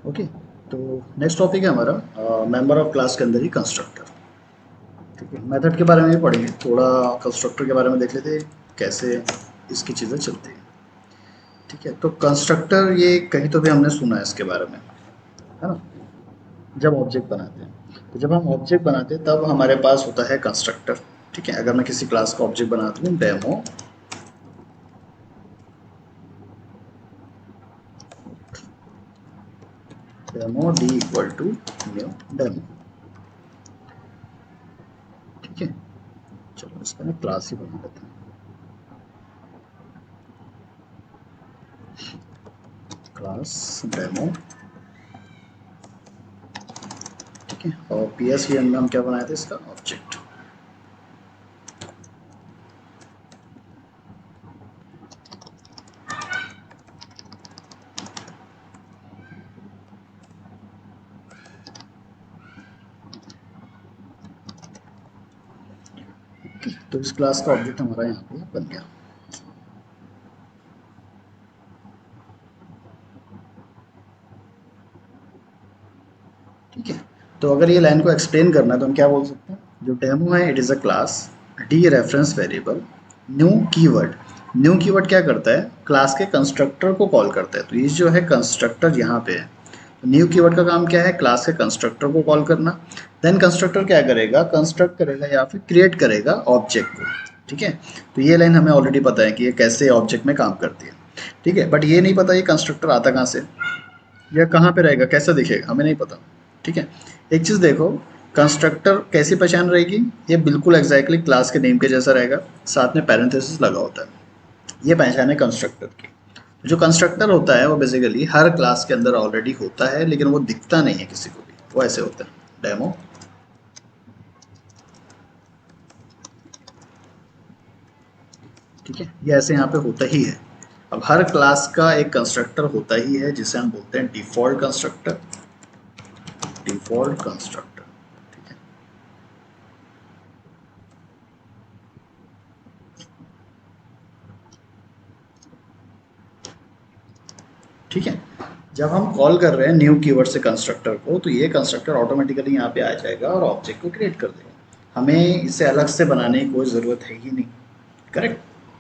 Okay, तो next topic है हमारा मेंबर ऑफ क्लास के अंदर ही कंस्ट्रक्टर। ठीक है, मेथड के बारे में भी पढ़ेंगे, थोड़ा कंस्ट्रक्टर के बारे में देख लेते हैं कैसे इसकी चीज़ें चलती हैं। ठीक है, तो कंस्ट्रक्टर ये कहीं तो भी हमने सुना है इसके बारे में, है ना। जब ऑब्जेक्ट बनाते हैं, तो जब हम ऑब्जेक्ट बनाते हैं तब हमारे पास होता है कंस्ट्रक्टर। ठीक है, अगर मैं किसी क्लास का ऑब्जेक्ट बनाता हूँ demo d equal to new demo. ठीक है, चलो इसका ना क्लास ही बना लेते हैं, क्लास डेमो। ठीक है, और पी एस वी एम में हम क्या बनाए थे, इसका ऑब्जेक्ट। तो इस क्लास का ऑब्जेक्ट हमारा यहाँ पे बन गया। ठीक है, तो अगर ये लाइन को एक्सप्लेन करना है तो हम क्या बोल सकते हैं, जो डेमो है it is a class, D reference variable, new keyword. New keyword क्या करता है, क्लास के कंस्ट्रक्टर को कॉल करता है। तो ये जो है कंस्ट्रक्टर यहाँ पे है, तो न्यू कीवर्ड का काम क्या है, क्लास के कंस्ट्रक्टर को कॉल करना। देन कंस्ट्रक्टर क्या करेगा, कंस्ट्रक्ट करेगा या फिर क्रिएट करेगा ऑब्जेक्ट को। ठीक है, तो ये लाइन हमें ऑलरेडी पता है कि ये कैसे ऑब्जेक्ट में काम करती है। ठीक है, बट ये नहीं पता ये कंस्ट्रक्टर आता कहाँ से, या कहाँ पे रहेगा, कैसा दिखेगा, हमें नहीं पता। ठीक है, एक चीज़ देखो, कंस्ट्रक्टर कैसी पहचान रहेगी, ये बिल्कुल एग्जैक्टली क्लास के नेम के जैसा रहेगा, साथ में पैरेंथेसिस लगा होता है। ये पहचान है कंस्ट्रक्टर की। जो कंस्ट्रक्टर होता है वो बेसिकली हर क्लास के अंदर ऑलरेडी होता है, लेकिन वो दिखता नहीं है किसी को भी, वो ऐसे होता है। डेमो, ठीक है, ये ऐसे यहाँ पे होता ही है। अब हर क्लास का एक कंस्ट्रक्टर होता ही है जिसे हम बोलते हैं डिफॉल्ट कंस्ट्रक्टर। डिफॉल्ट कंस्ट्रक्टर, ठीक है। ठीक है, जब हम कॉल कर रहे हैं न्यू कीवर्ड से कंस्ट्रक्टर को, तो ये कंस्ट्रक्टर ऑटोमेटिकली यहाँ पे आ जाएगा और ऑब्जेक्ट को क्रिएट कर देगा। हमें इसे अलग से बनाने की कोई ज़रूरत है ही नहीं। करेक्ट,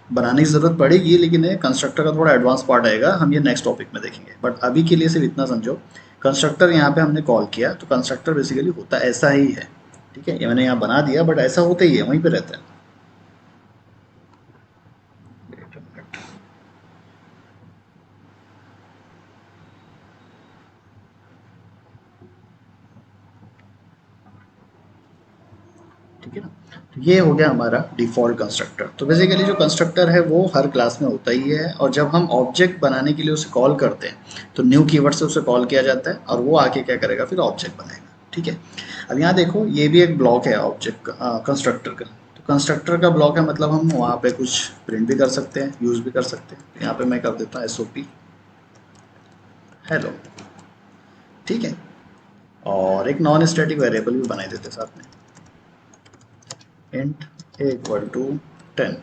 बनाने की ज़रूरत पड़ेगी लेकिन ये कंस्ट्रक्टर का थोड़ा एडवांस पार्ट आएगा, हम ये नेक्स्ट टॉपिक में देखेंगे। बट अभी के लिए सिर्फ इतना समझो, कंस्ट्रक्टर यहाँ पे हमने कॉल किया तो कंस्ट्रक्टर बेसिकली होता ऐसा ही है। ठीक है, ये मैंने यहाँ बना दिया बट ऐसा होता ही है, वहीं पे रहता है। ठीक है ना, तो ये हो गया हमारा डिफ़ॉल्ट कंस्ट्रक्टर। तो बेसिकली जो कंस्ट्रक्टर है वो हर क्लास में होता ही है, और जब हम ऑब्जेक्ट बनाने के लिए उसे कॉल करते हैं तो न्यू कीवर्ड से उसे कॉल किया जाता है और वो आके क्या करेगा, फिर ऑब्जेक्ट बनाएगा। ठीक है, अब यहाँ देखो ये भी एक ब्लॉक है ऑब्जेक्ट का, कंस्ट्रक्टर का। तो कंस्ट्रक्टर का ब्लॉक है, मतलब हम वहाँ पे कुछ प्रिंट भी कर सकते हैं, यूज़ भी कर सकते हैं। तो यहाँ पे मैं कर देता हूँ SOP हेलो। ठीक है, और एक नॉन स्टैटिक वेरिएबल भी बनाई देते हैं साथ में, इंट a इक्वल टू 10,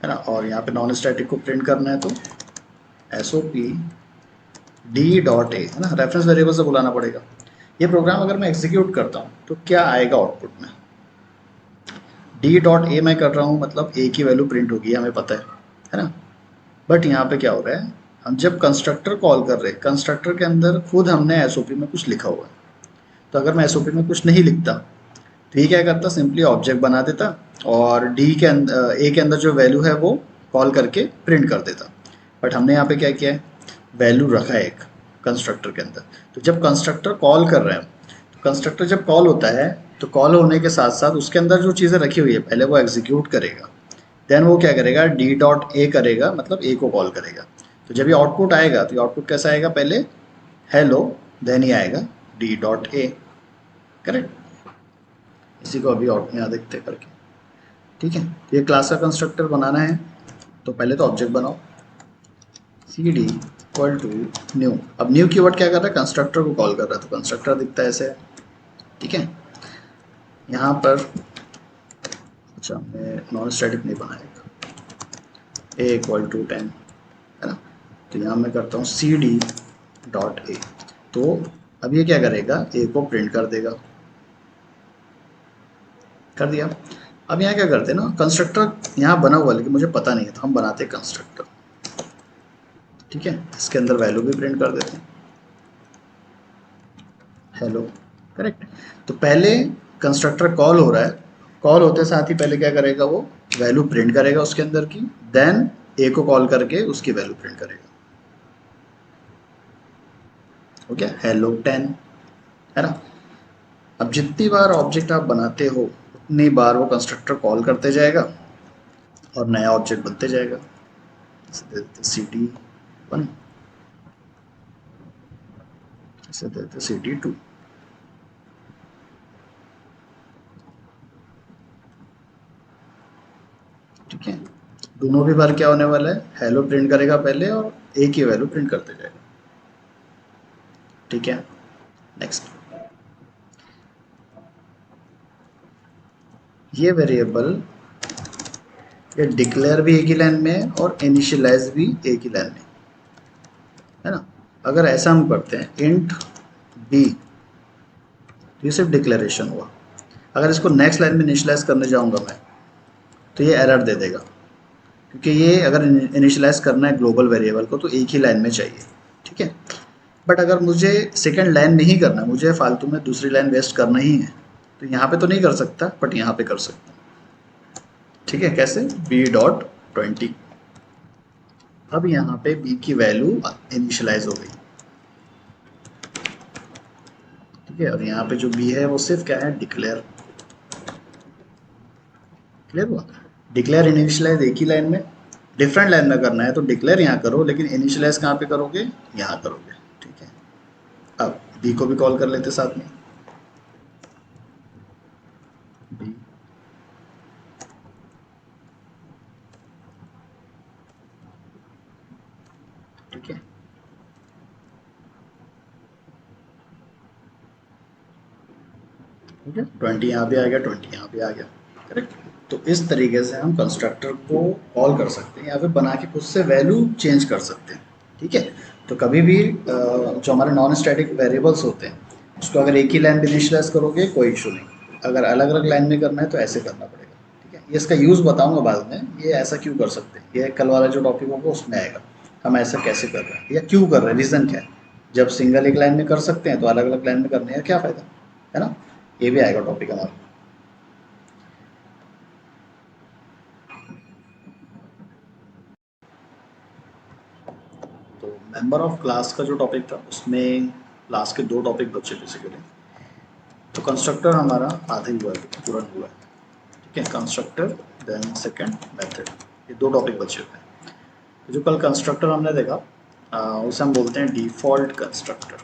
है ना। और यहाँ पे नॉन स्टैटिक को प्रिंट करना है तो SOP डी डॉट ए, है ना, रेफरेंस वेरिएबल से बुलाना पड़ेगा। ये प्रोग्राम अगर मैं एग्जीक्यूट करता हूँ तो क्या आएगा आउटपुट में, डी डॉट ए मैं कर रहा हूँ, मतलब ए की वैल्यू प्रिंट होगी, हमें पता है ना। बट यहाँ पे क्या हो रहा है, हम जब कंस्ट्रक्टर कॉल कर रहे हैं, कंस्ट्रक्टर के अंदर खुद हमने SOP में कुछ लिखा हुआ है। तो अगर मैं SOP में कुछ नहीं लिखता तो ये क्या करता, सिंपली ऑब्जेक्ट बना देता और डी के अंदर, ए के अंदर जो वैल्यू है वो कॉल करके प्रिंट कर देता। बट हमने यहाँ पे क्या किया है, वैल्यू रखा है एक कंस्ट्रक्टर के अंदर। तो जब कंस्ट्रक्टर कॉल कर रहे हैं, तो कंस्ट्रक्टर जब कॉल होता है तो कॉल होने के साथ साथ उसके अंदर जो चीज़ें रखी हुई है पहले वो एग्जीक्यूट करेगा। देन वो क्या करेगा, डी डॉट ए करेगा, मतलब ए को कॉल करेगा। तो जब ये आउटपुट आएगा तो ये आउटपुट कैसा आएगा, पहले हेलो, देन ही आएगा डी डॉट ए। करेक्ट, इसी को अभी और यहाँ देखते हैं करके। ठीक है, तो ये क्लास का कंस्ट्रक्टर बनाना है तो पहले तो ऑब्जेक्ट बनाओ, c d equal to new. अब न्यू कीवर्ड क्या कर रहा है, कंस्ट्रक्टर को कॉल कर रहा है, तो कंस्ट्रक्टर दिखता है ऐसे। ठीक है, यहाँ पर अच्छा मैं नॉन स्टैटिक नहीं बनाएगा, ए इक्वल टू 10, है ना। तो यहाँ मैं करता हूँ सी डी डॉट ए। तो अब ये क्या करेगा, ए को प्रिंट कर देगा, कर दिया। अब यहाँ क्या करते हैं ना, कंस्ट्रक्टर यहाँ बना हुआ लेकिन मुझे पता नहीं है, तो हम बनाते हैं कंस्ट्रक्टर। ठीक है, इसके अंदर वैल्यू भी प्रिंट कर देते हैं, हेलो, करेक्ट। तो पहले कंस्ट्रक्टर कॉल हो रहा है, कॉल होते साथ ही पहले क्या करेगा, वो वैल्यू प्रिंट करेगा उसके अंदर की, देन ए को कॉल करके उसकी वैल्यू प्रिंट करेगा। हो गया हेलो 10, है ना। अब जितनी बार ऑब्जेक्ट आप बनाते हो उतनी बार वो कंस्ट्रक्टर कॉल करते जाएगा और नया ऑब्जेक्ट बनते जाएगा। इसे दे देते CD1, इसे दे देते CD2। ठीक है, दोनों भी बार क्या होने वाला है, हेलो प्रिंट करेगा पहले और ए की वैल्यू प्रिंट करते जाएगा। ठीक है, नेक्स्ट। ये वेरिएबल ये डिक्लेयर भी एक ही लाइन में है और इनिशियलाइज भी एक ही लाइन में, है ना। अगर ऐसा हम करते हैं इंट बी, तो ये सिर्फ डिक्लेरेशन हुआ। अगर इसको नेक्स्ट लाइन में इनिशियलाइज करने जाऊंगा मैं, तो ये एरर दे देगा, क्योंकि ये अगर इनिशियलाइज करना है ग्लोबल वेरिएबल को तो एक ही लाइन में चाहिए। ठीक है, बट अगर मुझे सेकेंड लाइन में ही करना है, मुझे फालतू में दूसरी लाइन वेस्ट करना ही है, तो यहाँ पे तो नहीं कर सकता, बट यहाँ पे कर सकता हूँ। ठीक है, कैसे, b.20। अब यहाँ पे b की वैल्यू इनिशियलाइज हो गई। ठीक है, और यहाँ पे जो b है वो सिर्फ क्या है, डिक्लेयर। क्लियर हुआ, डिक्लेयर इनिशियलाइज एक ही लाइन में, डिफरेंट लाइन में करना है तो डिक्लेयर यहाँ करो, लेकिन इनिशियलाइज कहाँ पे करोगे, यहाँ करोगे। ठीक है, अब b को भी कॉल कर लेते साथ में, b। ठीक है, ठीक है, 20 यहाँ पे आ गया, 20 यहाँ पे आ गया, करेक्ट। तो इस तरीके से हम कंस्ट्रक्टर को कॉल कर सकते हैं या फिर बना के उससे वैल्यू चेंज कर सकते हैं। ठीक है, तो कभी भी जो हमारे नॉन स्टैटिक वेरिएबल्स होते हैं उसको अगर एक ही लाइन में इनिशियलाइज करोगे कोई इशू नहीं, अगर अलग अलग लाइन में करना है तो ऐसे करना पड़ेगा। ठीक है, ये इसका यूज़ बताऊंगा बाद में, ये ऐसा क्यों कर सकते हैं, ये कल वाला जो टॉपिक होगा उसमें आएगा हम ऐसा कैसे कर रहे हैं या क्यों कर रहे हैं, रीज़न क्या है। जब सिंगल एक लाइन में कर सकते हैं तो अलग अलग लाइन में करने का क्या फ़ायदा, है ना। ये भी आएगा टॉपिक हमारा। तो मेंबर ऑफ क्लास का जो टॉपिक था उसमें क्लास के दो टॉपिक बचे बेसिकली। तो कंस्ट्रक्टर हमारा आधा ही हुआ है, पूरा हुआ है। ठीक है, कंस्ट्रक्टर देन सेकंड मेथड, ये दो टॉपिक बचे हुए हैं। तो जो कल कंस्ट्रक्टर हमने देखा उसे हम बोलते हैं डिफ़ॉल्ट कंस्ट्रक्टर।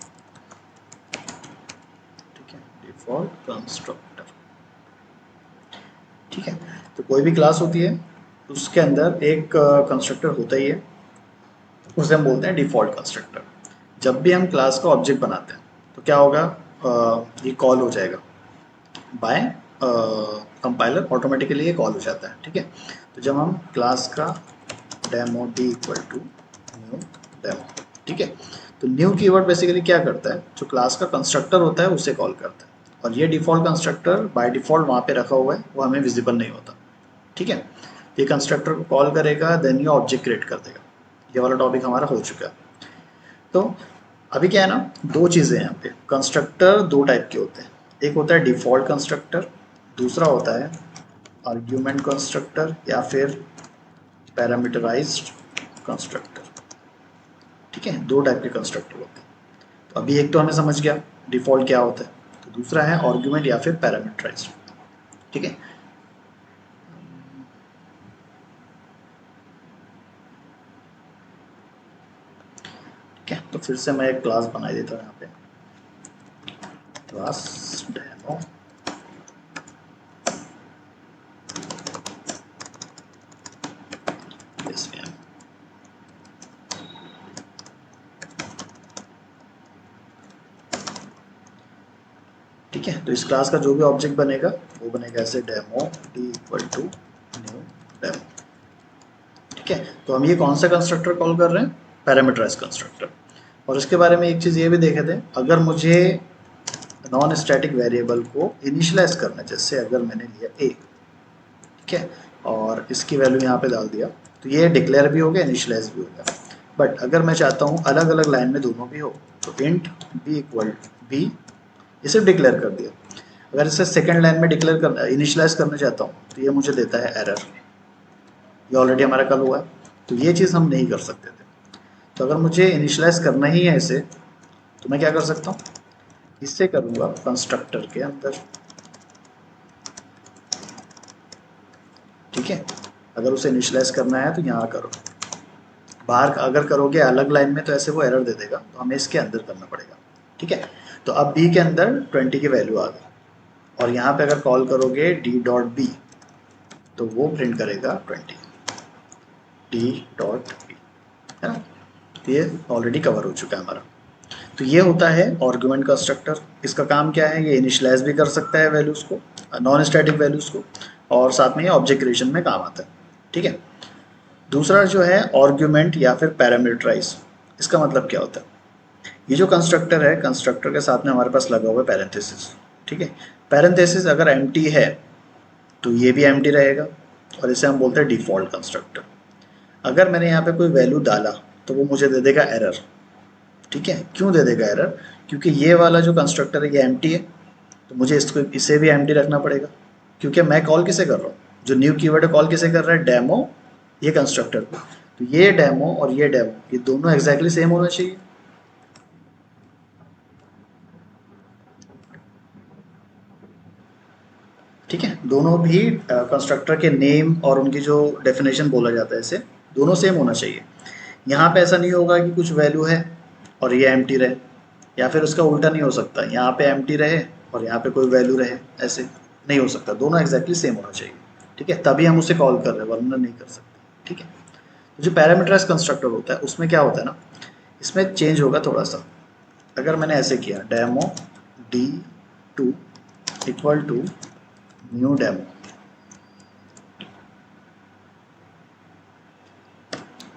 ठीक है, डिफ़ॉल्ट कंस्ट्रक्टर। ठीक है, तो कोई भी क्लास होती है उसके अंदर एक कंस्ट्रक्टर होता ही है, उसे हम बोलते हैं डिफ़ॉल्ट कंस्ट्रक्टर। जब भी हम क्लास का ऑब्जेक्ट बनाते हैं तो क्या होगा, ये कॉल हो जाएगा बाय कंपाइलर, ऑटोमेटिकली ये कॉल हो जाता है। ठीक है, तो जब हम क्लास का demo d equal to new demo, ठीक है, तो न्यू कीवर्ड बेसिकली क्या करता है, जो क्लास का कंस्ट्रक्टर होता है उसे कॉल करता है, और ये डिफ़ॉल्ट कंस्ट्रक्टर बाय डिफ़ॉल्ट वहाँ पे रखा हुआ है, वो हमें विजिबल नहीं होता। ठीक है, ये कंस्ट्रक्टर को कॉल करेगा, देन ये ऑब्जेक्ट क्रिएट कर देगा। ये वाला टॉपिक हमारा हो चुका है। तो अभी क्या है ना, दो चीज़ें हैं यहाँ पे, कंस्ट्रक्टर दो टाइप के होते हैं, एक होता है डिफ़ॉल्ट कंस्ट्रक्टर, दूसरा होता है आर्ग्यूमेंट कंस्ट्रक्टर या फिर पैरामीटराइज्ड कंस्ट्रक्टर। ठीक है, दो टाइप के कंस्ट्रक्टर होते हैं। तो अभी एक तो हमें समझ गया डिफ़ॉल्ट क्या होता है, तो दूसरा है आर्ग्यूमेंट या फिर पैरामीटराइज्ड। ठीक है, ठीक है, तो फिर से मैं एक क्लास बना देता हूँ यहाँ पे, क्लास डेमो SVM। ठीक है, तो इस क्लास का जो भी ऑब्जेक्ट बनेगा वो बनेगा ऐसे demo d equal to new demo. ठीक है, तो हम ये कौन सा कंस्ट्रक्टर कॉल कर रहे हैं, पैरामीटराइज कंस्ट्रक्टर। और उसके बारे में एक चीज़ ये भी देखे थे, अगर मुझे नॉन स्टैटिक वेरिएबल को इनिशियलाइज करना, जैसे अगर मैंने लिया ए, ठीक है, और इसकी वैल्यू यहाँ पे डाल दिया, तो ये डिक्लेयर भी हो गया, इनिशियलाइज भी हो गया। बट अगर मैं चाहता हूँ अलग अलग लाइन में दोनों भी हो, तो इंट बी इक्वल बी, ये सिर्फ डिक्लेयर कर दिया। अगर इसे सेकेंड लाइन में डिक्लेयर करना, इनिशियलाइज करना चाहता हूँ, तो ये मुझे देता है एरर। ये ऑलरेडी हमारा कल हुआ है, तो ये चीज़ हम नहीं कर सकते थे। तो अगर मुझे इनिशियलाइज करना ही है इसे, तो मैं क्या कर सकता हूँ, इससे करूँगा कंस्ट्रक्टर के अंदर, ठीक है। अगर उसे इनिशियलाइज करना है तो यहाँ करो, बाहर अगर करोगे अलग लाइन में तो ऐसे वो एरर दे देगा, तो हमें इसके अंदर करना पड़ेगा, ठीक है। तो अब बी के अंदर 20 की वैल्यू आ गई, और यहाँ पे अगर कॉल करोगे डी डॉट बी, तो वो प्रिंट करेगा 20 डी डॉट बी, है ना। ये ऑलरेडी कवर हो चुका है हमारा। तो ये होता है आर्गुमेंट कंस्ट्रक्टर। इसका काम क्या है, ये इनिशियलाइज भी कर सकता है वैल्यूज़ को, नॉन स्टैटिक वैल्यूज़ को, और साथ में ये ऑब्जेक्ट क्रिएशन में काम आता है, ठीक है। दूसरा जो है आर्गुमेंट या फिर पैरामीटराइज, इसका मतलब क्या होता है, ये जो कंस्ट्रक्टर है, कंस्ट्रक्टर के साथ में हमारे पास लगा हुआ है पैरेंथेसिस, ठीक है। पैरेंथेसिस अगर एम्प्टी है तो ये भी एम्प्टी रहेगा, और इसे हम बोलते हैं डिफ़ॉल्ट कंस्ट्रक्टर। अगर मैंने यहाँ पे कोई वैल्यू डाला तो वो मुझे दे देगा एरर, ठीक है। क्यों दे देगा एरर, क्योंकि ये वाला जो कंस्ट्रक्टर है ये एम्प्टी है, तो मुझे इसको, इसे भी एम्प्टी रखना पड़ेगा, क्योंकि मैं कॉल किसे कर रहा हूँ, जो न्यू कीवर्ड है कॉल किसे कर रहा है, डेमो, ये कंस्ट्रक्टर को। तो ये डेमो और ये डेमो, ये दोनों एग्जैक्टली सेम होना चाहिए, ठीक है। दोनों भी कंस्ट्रक्टर के नेम और उनकी जो डेफिनेशन बोला जाता है इसे, दोनों सेम होना चाहिए। यहाँ पे ऐसा नहीं होगा कि कुछ वैल्यू है और ये एम्प्टी रहे, या फिर उसका उल्टा नहीं हो सकता, यहाँ पे एम्प्टी रहे और यहाँ पे कोई वैल्यू रहे, ऐसे नहीं हो सकता, दोनों एग्जैक्टली सेम होना चाहिए, ठीक है। तभी हम उसे कॉल कर रहे हैं, वरना नहीं कर सकते, ठीक है। तो जो पैरामीटराइज कंस्ट्रक्टर होता है उसमें क्या होता है ना, इसमें चेंज होगा थोड़ा सा। अगर मैंने ऐसे किया demo d two equal to new demo,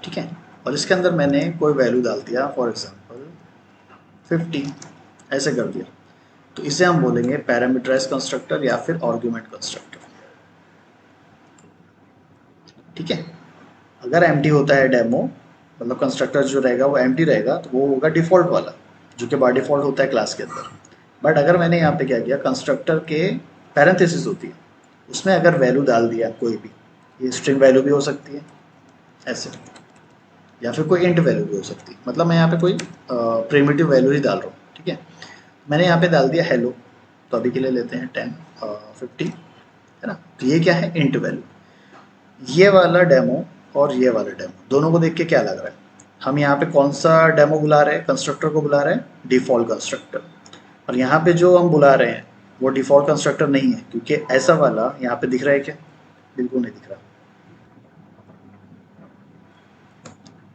ठीक है, और इसके अंदर मैंने कोई वैल्यू डाल दिया, फॉर एग्जांपल 50, ऐसे कर दिया, तो इसे हम बोलेंगे पैरामीटराइज कंस्ट्रक्टर या फिर आर्गुमेंट कंस्ट्रक्टर, ठीक है। अगर एम्प्टी होता है डेमो, मतलब कंस्ट्रक्टर जो रहेगा वो एम्प्टी रहेगा, तो वो होगा डिफ़ॉल्ट वाला, जो कि बाय डिफ़ॉल्ट होता है क्लास के अंदर। बट अगर मैंने यहाँ पे क्या किया, कंस्ट्रक्टर के पैरेंथेसिस होती है, उसमें अगर वैल्यू डाल दिया कोई भी, ये स्ट्रिंग वैल्यू भी हो सकती है ऐसे, या फिर कोई इंट वैल्यू भी हो सकती है, मतलब मैं यहाँ पे कोई प्रिमिटिव वैल्यू ही डाल रहा हूँ, ठीक है। मैंने यहाँ पे डाल दिया हेलो, तो अभी के लिए लेते हैं 10 50, है ना। तो ये क्या है, इंट वैल्यू। ये वाला डेमो और ये वाला डेमो, दोनों को देख के क्या लग रहा है, हम यहाँ पे कौन सा डेमो बुला रहे हैं, कंस्ट्रक्टर को बुला रहे हैं, डिफ़ॉल्ट कंस्ट्रक्टर। और यहाँ पे जो हम बुला रहे हैं वो डिफ़ॉल्ट कंस्ट्रक्टर नहीं है, क्योंकि ऐसा वाला यहाँ पे दिख रहा है क्या, बिल्कुल नहीं दिख रहा,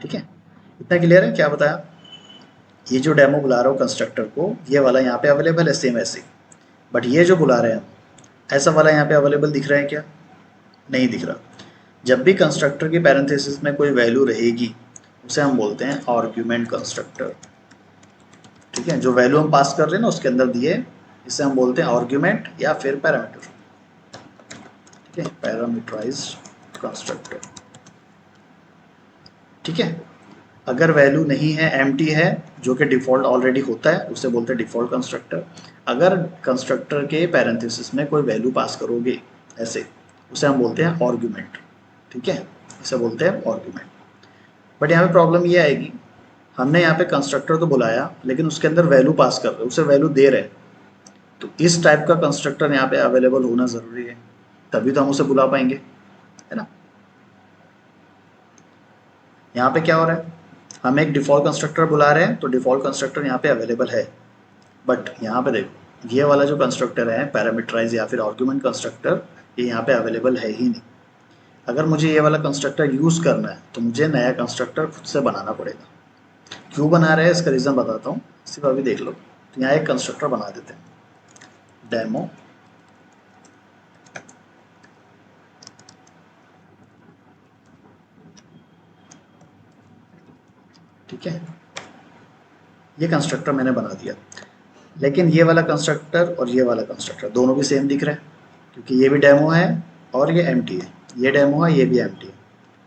ठीक है। इतना क्लियर है, क्या बताया, ये जो डेमो बुला रहा हूँ कंस्ट्रक्टर को, ये वाला यहाँ पे अवेलेबल है सेम ऐसे, बट ये जो बुला रहे हैं हम, ऐसा वाला यहाँ पे अवेलेबल दिख रहा है क्या, नहीं दिख रहा। जब भी कंस्ट्रक्टर की पैरेंथेसिस में कोई वैल्यू रहेगी, उसे हम बोलते हैं आर्ग्यूमेंट कंस्ट्रक्टर, ठीक है। जो वैल्यू हम पास कर रहे हैं ना उसके अंदर दिए, इसे हम बोलते हैं आर्ग्यूमेंट या फिर पैरामीटर, ठीक है, पैरामीटराइज्ड कंस्ट्रक्टर, ठीक है। अगर वैल्यू नहीं है, एम्प्टी है, जो कि डिफ़ॉल्ट ऑलरेडी होता है, उसे बोलते हैं डिफ़ॉल्ट कंस्ट्रक्टर। अगर कंस्ट्रक्टर के पैरेंथेसिस में कोई वैल्यू पास करोगे ऐसे, उसे हम बोलते हैं आर्ग्यूमेंट, ठीक है, इसे बोलते हैं आर्ग्यूमेंट। बट यहाँ पे प्रॉब्लम ये आएगी, हमने यहाँ पे कंस्ट्रक्टर तो बुलाया, लेकिन उसके अंदर वैल्यू पास कर रहे हैं, उसे वैल्यू दे रहे हैं, तो इस टाइप का कंस्ट्रक्टर यहाँ पे अवेलेबल होना ज़रूरी है, तभी तो हम उसे बुला पाएंगे, है ना। यहाँ पे क्या हो रहा है, हम एक डिफ़ॉल्ट कंस्ट्रक्टर बुला रहे हैं, तो डिफ़ॉल्ट कंस्ट्रक्टर यहाँ पे अवेलेबल है, बट यहाँ पे देखो ये वाला जो कंस्ट्रक्टर है पैरामीटराइज या फिर आर्गुमेंट कंस्ट्रक्टर, ये यहाँ पे अवेलेबल है ही नहीं। अगर मुझे ये वाला कंस्ट्रक्टर यूज़ करना है तो मुझे नया कंस्ट्रक्टर खुद से बनाना पड़ेगा। क्यों बना रहे हैं इसका रीज़न बताता हूँ, सिर्फ अभी देख लो। तो यहाँ एक कंस्ट्रक्टर बना देते हैं, डेमो, ठीक है। ये कंस्ट्रक्टर मैंने बना दिया, लेकिन ये वाला कंस्ट्रक्टर और ये वाला कंस्ट्रक्टर दोनों भी सेम दिख रहे हैं, क्योंकि ये भी डेमो है और ये एम्प्टी है, ये डेमो है, ये भी एम्प्टी है।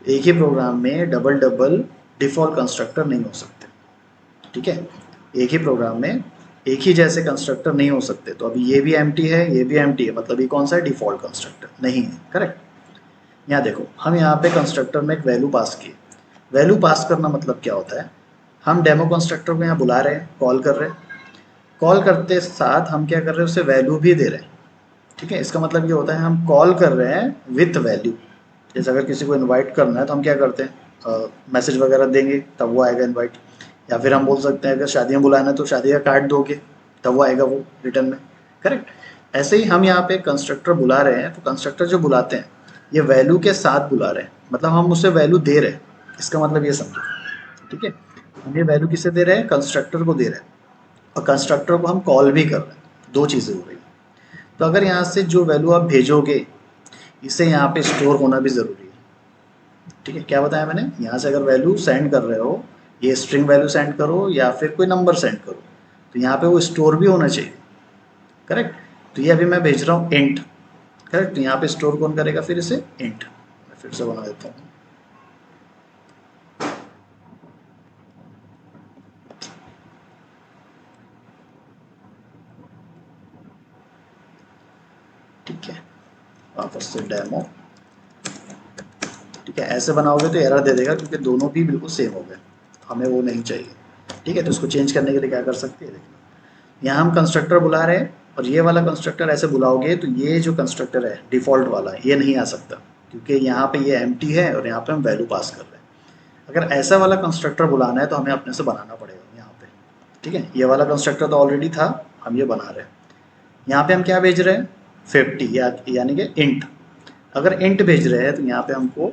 एक ही प्रोग्राम में डबल डबल डिफ़ॉल्ट कंस्ट्रक्टर नहीं हो सकते, ठीक है। एक ही प्रोग्राम में एक ही जैसे कंस्ट्रक्टर नहीं हो सकते। तो अभी ये भी एम्प्टी है, ये भी एम्प्टी है, मतलब ये कौन सा है, डिफ़ॉल्ट कंस्ट्रक्टर नहीं है, करेक्ट। यहाँ देखो, हम यहाँ पे कंस्ट्रक्टर में एक वैल्यू पास किए। वैल्यू पास करना मतलब क्या होता है, हम डेमो कंस्ट्रक्टर को यहाँ बुला रहे हैं, कॉल कर रहे हैं, कॉल करते साथ हम क्या कर रहे हैं, उसे वैल्यू भी दे रहे हैं, ठीक है। इसका मतलब ये होता है हम कॉल कर रहे हैं विथ वैल्यू। जैसे अगर किसी को इनवाइट करना है तो हम क्या करते हैं, मैसेज वगैरह देंगे तब वो आएगा इनवाइट, या फिर हम बोल सकते हैं अगर शादियाँ बुलाना है तो शादी का कार्ड दोगे तब वो आएगा वो रिटर्न में, करेक्ट। ऐसे ही हम यहाँ पे कंस्ट्रक्टर बुला रहे हैं, तो कंस्ट्रक्टर जो बुलाते हैं ये वैल्यू के साथ बुला रहे हैं, मतलब हम उसे वैल्यू दे रहे हैं। इसका मतलब ये समझो, ठीक है। हम ये वैल्यू किसे दे रहे हैं, कंस्ट्रक्टर को दे रहे हैं, और कंस्ट्रक्टर को हम कॉल भी कर रहे हैं। दो चीज़ें हो रही हैं। तो अगर यहाँ से जो वैल्यू आप भेजोगे इसे यहाँ पे स्टोर होना भी ज़रूरी है, ठीक है। क्या बताया मैंने, यहाँ से अगर वैल्यू सेंड कर रहे हो, ये स्ट्रिंग वैल्यू सेंड करो या फिर कोई नंबर सेंड करो, तो यहाँ पे वो स्टोर भी होना चाहिए, करेक्ट। तो ये अभी मैं भेज रहा हूँ इंट, करेक्ट। तो यहाँ पे स्टोर कौन करेगा फिर इसे, इंट। मैं फिर से बना देता हूँ, ठीक है। वापस से डेमो, ठीक है। ऐसे बनाओगे तो एरर दे देगा, क्योंकि दोनों भी बिल्कुल सेम हो गए, हमें वो नहीं चाहिए, ठीक है। तो इसको चेंज करने के लिए क्या कर सकते हैं, देखना यहाँ हम कंस्ट्रक्टर बुला रहे हैं, और ये वाला कंस्ट्रक्टर ऐसे बुलाओगे तो ये जो कंस्ट्रक्टर है डिफ़ॉल्ट वाला ये नहीं आ सकता, क्योंकि यहाँ पे ये एम्प्टी है और यहाँ पे हम वैल्यू पास कर रहे हैं। अगर ऐसा वाला कंस्ट्रक्टर बुलाना है तो हमें अपने से बनाना पड़ेगा यहाँ पे, ठीक है। ये वाला कंस्ट्रक्टर तो ऑलरेडी था, हम ये बना रहे हैं। यहाँ पे हम क्या भेज रहे हैं, 50 यानी कि इंट। अगर इंट भेज रहे हैं तो यहाँ पे हमको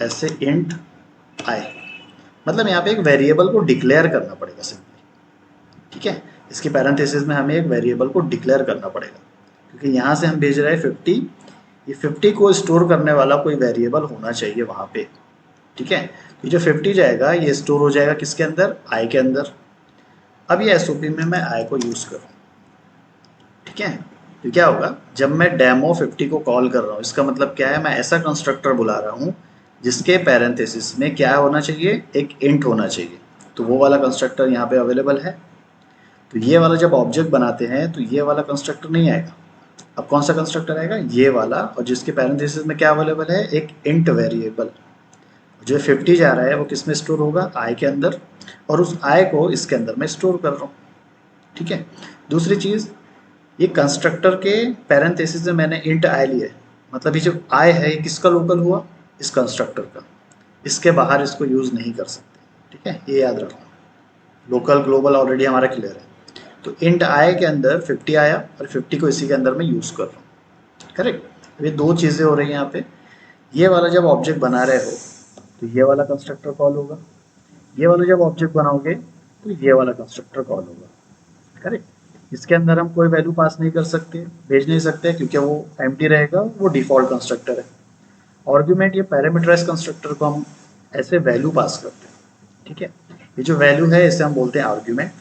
ऐसे इंट आए, मतलब यहाँ पे एक वेरिएबल को डिक्लेयर करना पड़ेगा सिंपली, ठीक है। इसके पैरेंथेसिस में हमें एक वेरिएबल को डिक्लेयर करना पड़ेगा, क्योंकि यहाँ से हम भेज रहे हैं 50, ये 50 को स्टोर करने वाला कोई वेरिएबल होना चाहिए वहाँ पे, ठीक है। तो जो 50 जाएगा ये स्टोर हो जाएगा किसके अंदर, आई के अंदर। अब ये एसओपी में मैं आई को यूज़ करूँ, ठीक है। तो क्या होगा, जब मैं डेमो 50 को कॉल कर रहा हूँ, इसका मतलब क्या है, मैं ऐसा कंस्ट्रक्टर बुला रहा हूँ जिसके पैरेंथेसिस में क्या होना चाहिए, एक इंट होना चाहिए। तो वो वाला कंस्ट्रक्टर यहाँ पे अवेलेबल है। तो ये वाला जब ऑब्जेक्ट बनाते हैं तो ये वाला कंस्ट्रक्टर नहीं आएगा। अब कौन सा कंस्ट्रक्टर आएगा, ये वाला, और जिसके पैरेंथेसिस में क्या अवेलेबल है, एक इंट वेरिएबल। जो 50 जा रहा है वो किस में स्टोर होगा, आई के अंदर, और उस आई को इसके अंदर मैं स्टोर कर रहा हूँ, ठीक है। दूसरी चीज़, ये कंस्ट्रक्टर के पैरेंथेसिस में मैंने इंट आई लिया है, मतलब ये जो आई है ये किसका लोकल हुआ, इस कंस्ट्रक्टर का। इसके बाहर इसको यूज़ नहीं कर सकते, ठीक है, ये याद रखना। लोकल ग्लोबल ऑलरेडी हमारा क्लियर है। तो इंट आई के अंदर 50 आया और 50 को इसी के अंदर मैं यूज़ कर रहा हूँ, करेक्ट। ये दो चीज़ें हो रही हैं यहाँ पे। ये वाला जब ऑब्जेक्ट बना रहे हो तो ये वाला कंस्ट्रक्टर कॉल होगा, ये वाला जब ऑब्जेक्ट बनाओगे तो ये वाला कंस्ट्रक्टर कॉल होगा, करेक्ट। इसके अंदर हम कोई वैल्यू पास नहीं कर सकते, भेज नहीं सकते, क्योंकि वो एम्प्टी रहेगा, वो डिफ़ॉल्ट कंस्ट्रक्टर है। आर्गुमेंट, ये पैरामीटराइज कंस्ट्रक्टर को हम ऐसे वैल्यू पास करते हैं, ठीक है। ये जो वैल्यू है इसे हम बोलते हैं आर्ग्यूमेंट,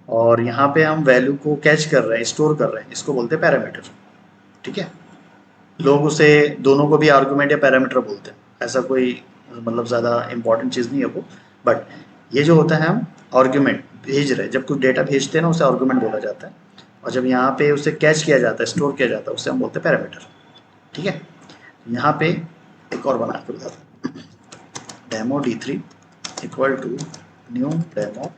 और यहाँ पे हम वैल्यू को कैच कर रहे हैं, स्टोर कर रहे हैं, इसको बोलते हैं पैरामीटर, ठीक है। लोग उसे दोनों को भी आर्गुमेंट या पैरामीटर बोलते हैं, ऐसा कोई मतलब ज़्यादा इंपॉर्टेंट चीज़ नहीं है वो। बट ये जो होता है, हम आर्गुमेंट भेज रहे हैं, जब कुछ डेटा भेजते हैं ना उसे आर्गुमेंट बोला जाता है, और जब यहाँ पे उसे कैच किया जाता है, स्टोर किया जाता है, उसे हम बोलते हैं पैरामीटर, ठीक है। यहाँ पे एक और बना के बताता हूँ, demo D3 equal to new demo.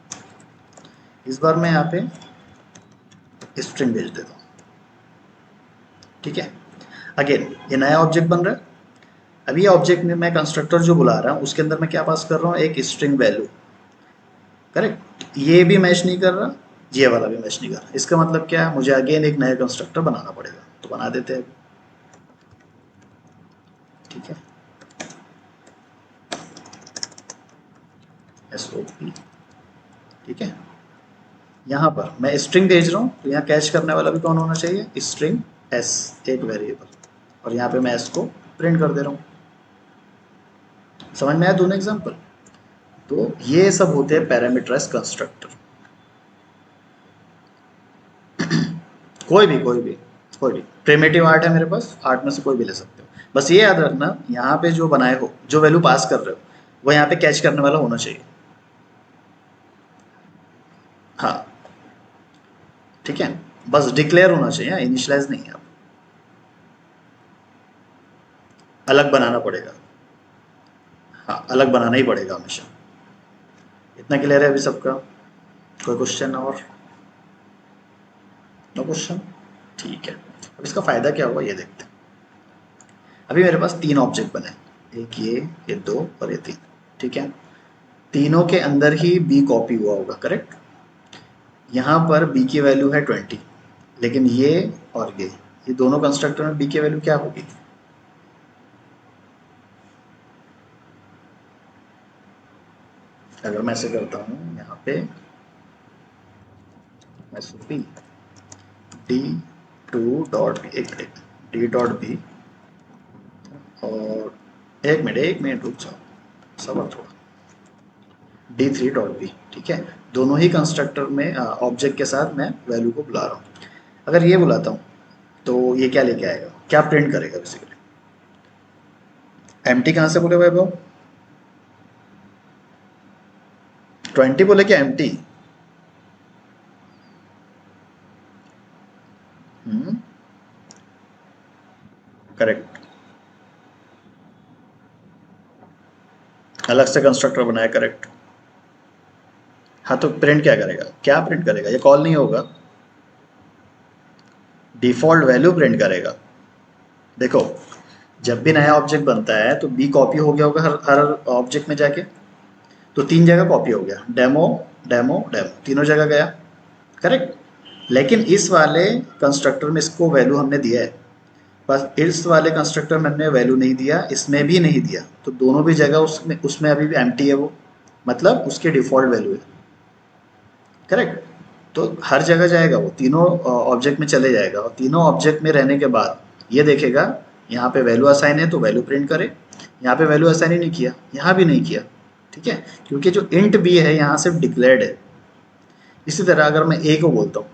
इस बार मैं यहाँ पे स्ट्रिंग भेज देता हूँ, ठीक है। अगेन ये नया ऑब्जेक्ट बन रहा है। अभी ये ऑब्जेक्ट में मैं कंस्ट्रक्टर जो बुला रहा हूँ उसके अंदर मैं क्या पास कर रहा हूँ, एक स्ट्रिंग वैल्यू, करेक्ट। ये भी मैच नहीं कर रहा, ये वाला भी मैच नहीं कर रहा। इसका मतलब क्या है, मुझे अगेन एक नया कंस्ट्रक्टर बनाना पड़ेगा, तो बना देते हैं, ठीक है। SOP, ठीक है। यहाँ पर मैं स्ट्रिंग भेज रहा हूँ, तो यहाँ कैच करने वाला भी कौन होना चाहिए, स्ट्रिंग S, एक वेरिएबल, और यहाँ पे मैं S को प्रिंट कर दे रहा हूँ। समझ में आया दोनों एग्जाम्पल। तो ये सब होते हैं पैरामीटराइज कंस्ट्रक्टर, कोई भी प्रिमिटिव आर्ट है मेरे पास, आर्ट में से कोई भी ले सकते हो। बस ये याद रखना यहाँ पे जो बनाए हो, जो वैल्यू पास कर रहे हो, वो यहाँ पे कैच करने वाला होना चाहिए। हाँ ठीक है, बस डिक्लेयर होना चाहिए, इनिशियलाइज नहीं है। अलग बनाना पड़ेगा, हाँ अलग बनाना ही पड़ेगा हमेशा। इतना क्लियर है अभी सबका? कोई क्वेश्चन और? नो क्वेश्चन, ठीक है। अब इसका फायदा क्या होगा ये देखते हैं। अभी मेरे पास तीन ऑब्जेक्ट बने, एक ये दो और ये तीन, ठीक है। तीनों के अंदर ही बी कॉपी हुआ होगा, करेक्ट। यहाँ पर बी की वैल्यू है 20, लेकिन ये और ये दोनों कंस्ट्रक्टर में बी की वैल्यू क्या होगी? अगर मैं ऐसे करता हूँ यहाँ पे SOP d two dot b, एक मिनट डी डॉट बी, और एक मिनट रुक जाओ, सबर थोड़ा, डी थ्री डॉट बी, ठीक है। दोनों ही कंस्ट्रक्टर में ऑब्जेक्ट के साथ मैं वैल्यू को बुला रहा हूँ। अगर ये बुलाता हूँ तो ये क्या लेके आएगा, क्या प्रिंट करेगा बेसिकली? एम्प्टी कहाँ से बोले वैभव? 20 बोले क्या एम्प्टी? करेक्ट, अलग से कंस्ट्रक्टर बनाया, करेक्ट। हाँ तो प्रिंट क्या करेगा, क्या प्रिंट करेगा? ये कॉल नहीं होगा, डिफॉल्ट वैल्यू प्रिंट करेगा। देखो जब भी नया ऑब्जेक्ट बनता है तो बी कॉपी हो गया होगा हर हर ऑब्जेक्ट में जाके, तो तीन जगह कॉपी हो गया, डेमो डेमो डेमो, तीनों जगह गया, करेक्ट। लेकिन इस वाले कंस्ट्रक्टर में इसको वैल्यू हमने दिया है, बस इस वाले कंस्ट्रक्टर में हमने वैल्यू नहीं दिया, इसमें भी नहीं दिया, तो दोनों भी जगह उसमें उसमें अभी भी एम्प्टी है वो, मतलब उसके डिफॉल्ट वैल्यू है, करेक्ट। तो हर जगह जाएगा वो, तीनों ऑब्जेक्ट में चले जाएगा, और तीनों ऑब्जेक्ट में रहने के बाद ये देखेगा यहाँ पे वैल्यू असाइन है तो वैल्यू प्रिंट करे, यहाँ पे वैल्यू असाइन ही नहीं किया, यहाँ भी नहीं किया, ठीक है, क्योंकि जो इंट बी है यहाँ सिर्फ डिक्लेयर्ड है। इसी तरह अगर मैं ए को बोलता हूँ,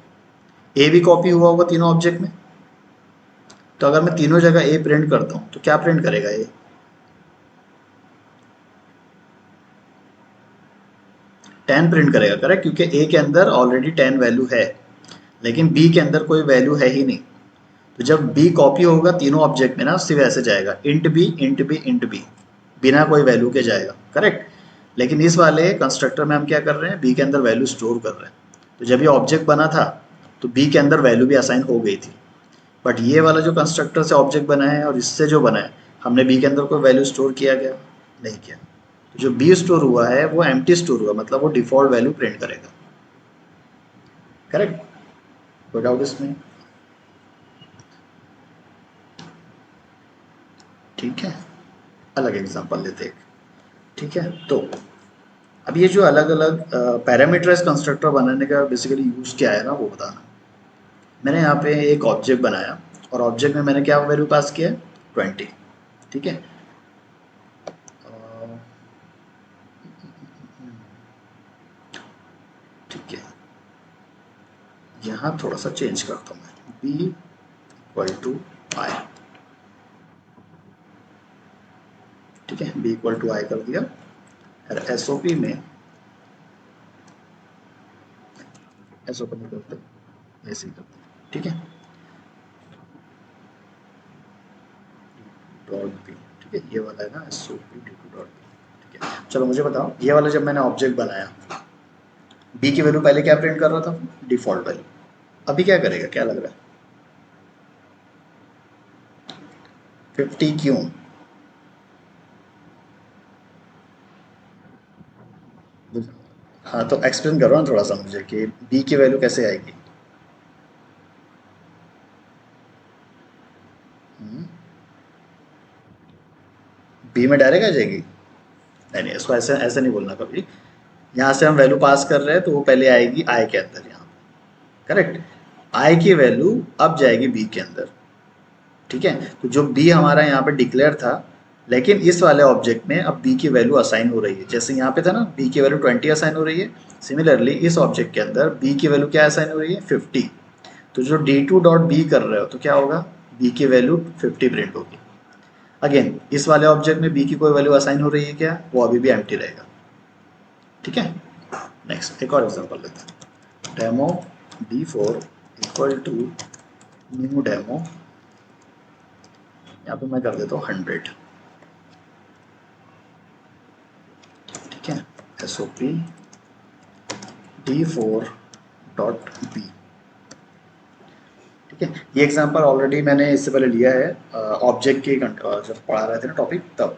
ए भी कॉपी हुआ होगा तीनों ऑब्जेक्ट में, तो अगर मैं तीनों जगह ए प्रिंट करता हूँ तो क्या प्रिंट करेगा ए? 10 प्रिंट करेगा, करेक्ट, क्योंकि ए के अंदर ऑलरेडी 10 वैल्यू है, लेकिन बी के अंदर कोई वैल्यू है ही नहीं। तो जब बी कॉपी होगा तीनों ऑब्जेक्ट में ना, सिर्फ ऐसे जाएगा int b int b int b, बिना कोई वैल्यू के जाएगा, करेक्ट। लेकिन इस वाले कंस्ट्रक्टर में हम क्या कर रहे हैं, बी के अंदर वैल्यू स्टोर कर रहे हैं। तो जब ये ऑब्जेक्ट बना था तो बी के अंदर वैल्यू भी असाइन हो गई थी, बट ये वाला जो कंस्ट्रक्टर से ऑब्जेक्ट बना है और इससे जो बना है, हमने बी के अंदर कोई वैल्यू स्टोर किया गया नहीं किया, तो जो बी स्टोर हुआ है वो एम्प्टी स्टोर हुआ, मतलब वो डिफॉल्ट वैल्यू प्रिंट करेगा, करेक्ट। कोई डाउट इसमें? ठीक है, अलग एग्जांपल लेते हैं, ठीक है। तो अब ये जो अलग अलग पैरामीटराइज कंस्ट्रक्टर बनाने का बेसिकली यूज क्या है ना, वो बताना। मैंने यहाँ पे एक ऑब्जेक्ट बनाया और ऑब्जेक्ट में मैंने क्या वैल्यू पास किया, 20, ठीक है। ठीक है, यहाँ थोड़ा सा चेंज करता हूँ मैं, बी इक्वल टू आई, ठीक है, बी इक्वल टू आई कर दिया। और एसओपी में एसओपी नहीं करते, ऐसे ही करते, ठीक है, डॉट बी, ठीक है, ये वाला है ना SOP d two dot b, ठीक है। चलो मुझे बताओ, ये वाला जब मैंने ऑब्जेक्ट बनाया, बी की वैल्यू पहले क्या प्रिंट कर रहा था, डिफॉल्ट वैल्यू, अभी क्या करेगा, क्या लग रहा है? 50 क्यों? हाँ तो एक्सप्लेन करो ना थोड़ा सा मुझे कि बी की वैल्यू कैसे आएगी। बी में डायरेक्ट आ जाएगी? नहीं नहीं, इसको ऐसे ऐसे नहीं बोलना कभी। यहाँ से हम वैल्यू पास कर रहे हैं तो वो पहले आएगी आई के अंदर, यहाँ करेक्ट, आई की वैल्यू अब जाएगी बी के अंदर, ठीक है। तो जो बी हमारा यहाँ पे डिक्लेयर था, लेकिन इस वाले ऑब्जेक्ट में अब बी की वैल्यू असाइन हो रही है, जैसे यहाँ पे था ना बी की वैल्यू 20 असाइन हो रही है, सिमिलरली इस ऑब्जेक्ट के अंदर बी की वैल्यू क्या असाइन हो रही है, 50। तो जो D2 डॉट बी कर रहे हो तो क्या होगा, b की वैल्यू 50 प्रिंट होगी। अगेन इस वाले ऑब्जेक्ट में b की कोई वैल्यू असाइन हो रही है क्या, वो अभी भी एम्प्टी रहेगा। ठीक है, नेक्स्ट एक और एग्जांपल लेते हैं। Demo D4 equal to new demo, यहाँ पे मैं कर देता हूँ 100। ठीक है, SOP D4 डॉट बी। ठीक है, ये एग्जांपल ऑलरेडी मैंने इससे पहले लिया है ऑब्जेक्ट के जब पढ़ा रहे थे ना टॉपिक तब।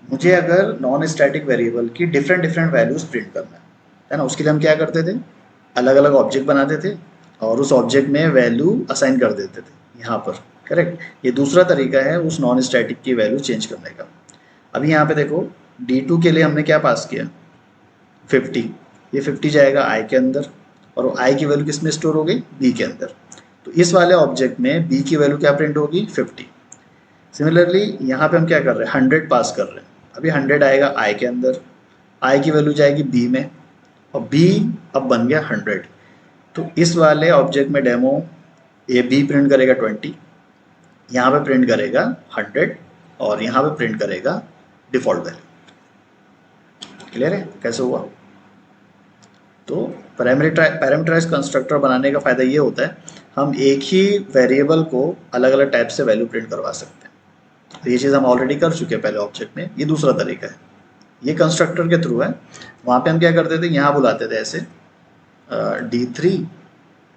मुझे अगर नॉन स्टैटिक वेरिएबल की डिफरेंट डिफरेंट वैल्यूज प्रिंट करना है ना, उसके लिए हम क्या करते थे, अलग अलग ऑब्जेक्ट बनाते थे और उस ऑब्जेक्ट में वैल्यू असाइन कर देते थे यहाँ पर। करेक्ट, ये दूसरा तरीका है उस नॉन स्टैटिक की वैल्यू चेंज करने का। अभी यहाँ पे देखो D2 के लिए हमने क्या पास किया, 50। ये 50 जाएगा i के अंदर और i की वैल्यू किस में स्टोर हो गई, b के अंदर। तो इस वाले ऑब्जेक्ट में b की वैल्यू क्या प्रिंट होगी, 50। सिमिलरली यहाँ पे हम क्या कर रहे हैं, 100 पास कर रहे हैं। अभी 100 आएगा i के अंदर, i की वैल्यू जाएगी b में और b अब बन गया 100। तो इस वाले ऑब्जेक्ट में डेमो ये b प्रिंट करेगा 20, यहाँ पे प्रिंट करेगा 100 और यहाँ पे प्रिंट करेगा डिफॉल्ट वैल्यू। क्लियर है कैसे हुआ। तो पैरामीटराइज कंस्ट्रक्टर बनाने का फ़ायदा ये होता है, हम एक ही वेरिएबल को अलग अलग टाइप से वैल्यू प्रिंट करवा सकते हैं। तो ये चीज़ हम ऑलरेडी कर चुके हैं पहले ऑब्जेक्ट में, ये दूसरा तरीका है, ये कंस्ट्रक्टर के थ्रू है। वहाँ पे हम क्या करते थे, यहाँ बुलाते थे ऐसे D3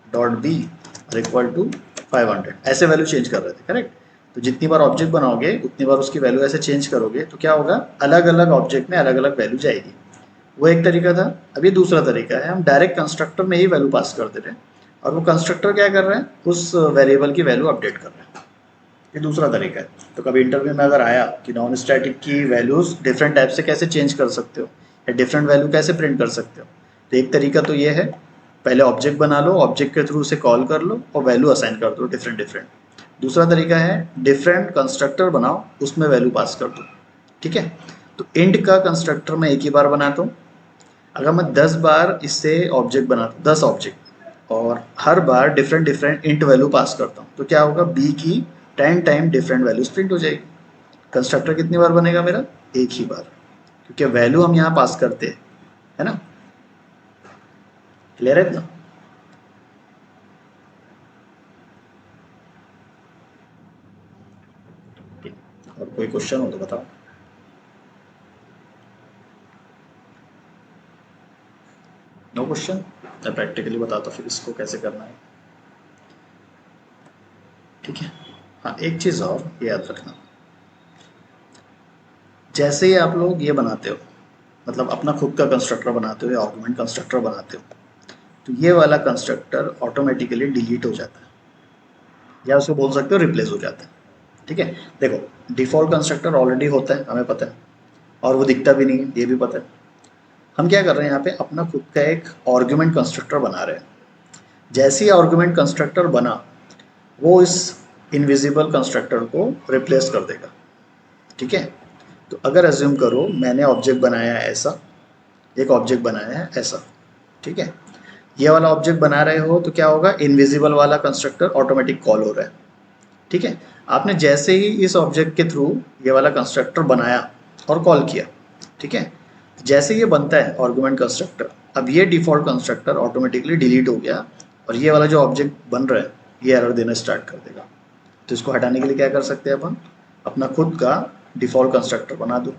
dot B equal to 500, ऐसे वैल्यू चेंज कर रहे थे। करेक्ट, तो जितनी बार ऑब्जेक्ट बनाओगे उतनी बार उसकी वैल्यू ऐसे चेंज करोगे तो क्या होगा, अलग अलग ऑब्जेक्ट में अलग अलग वैल्यू जाएगी। वो एक तरीका था। अभी दूसरा तरीका है, हम डायरेक्ट कंस्ट्रक्टर में ही वैल्यू पास कर देते हैं और वो कंस्ट्रक्टर क्या कर रहे हैं, उस वेरिएबल की वैल्यू अपडेट कर रहे हैं। ये दूसरा तरीका है। तो कभी इंटरव्यू में अगर आया कि नॉन स्टैटिक की वैल्यूज डिफरेंट टाइप से कैसे चेंज कर सकते हो या डिफरेंट वैल्यू कैसे प्रिंट कर सकते हो, तो एक तरीका तो ये है, पहले ऑब्जेक्ट बना लो, ऑब्जेक्ट के थ्रू उसे कॉल कर लो और वैल्यू असाइन कर दो डिफरेंट डिफरेंट। दूसरा तरीका है डिफरेंट कंस्ट्रक्टर बनाओ, उसमें वैल्यू पास कर दो। ठीक है, तो इंट का कंस्ट्रक्टर मैं एक ही बार बनाता हूँ। अगर मैं 10 बार इससे ऑब्जेक्ट बनाता हूँ, 10 ऑब्जेक्ट, और हर बार different different int value pass करता हूँ, तो क्या होगा, बी की 10 टाइम डिफरेंट वैल्यूज प्रिंट हो जाएगी। कंस्ट्रक्टर कितनी बार बनेगा मेरा, एक ही बार, क्योंकि वैल्यू हम यहाँ पास करते हैं, है ना। क्लियर है इतना। और कोई क्वेश्चन हो तो बताओ। नो क्वेश्चन, मैं प्रैक्टिकली बताता हूँ फिर इसको कैसे करना है। ठीक है, हाँ एक चीज़ और याद रखना, जैसे ही आप लोग ये बनाते हो, मतलब अपना खुद का कंस्ट्रक्टर बनाते हो या आर्गुमेंट कंस्ट्रक्टर बनाते हो, तो ये वाला कंस्ट्रक्टर ऑटोमेटिकली डिलीट हो जाता है या उसको बोल सकते हो रिप्लेस हो जाता है। ठीक है, देखो डिफ़ॉल्ट कंस्ट्रक्टर ऑलरेडी होता है, हमें पता है, और वो दिखता भी नहीं है, ये भी पता है। हम क्या कर रहे हैं यहाँ पे, अपना खुद का एक आर्गुमेंट कंस्ट्रक्टर बना रहे हैं। जैसे ही आर्गुमेंट कंस्ट्रक्टर बना, वो इस इनविजिबल कंस्ट्रक्टर को रिप्लेस कर देगा। ठीक है, तो अगर एज्यूम करो मैंने ऑब्जेक्ट बनाया है ऐसा, एक ऑब्जेक्ट बनाया है ऐसा, ठीक है, ये वाला ऑब्जेक्ट बना रहे हो तो क्या होगा, इनविजिबल वाला कंस्ट्रक्टर ऑटोमेटिक कॉल हो रहा है। ठीक है, आपने जैसे ही इस ऑब्जेक्ट के थ्रू ये वाला कंस्ट्रक्टर बनाया और कॉल किया, ठीक है, जैसे ये बनता है आर्गुमेंट कंस्ट्रक्टर, अब ये डिफ़ॉल्ट कंस्ट्रक्टर ऑटोमेटिकली डिलीट हो गया और ये वाला जो ऑब्जेक्ट बन रहा है ये एरर देना स्टार्ट कर देगा। तो इसको हटाने के लिए क्या कर सकते हैं अपन, अपना खुद का डिफ़ॉल्ट कंस्ट्रक्टर बना दो।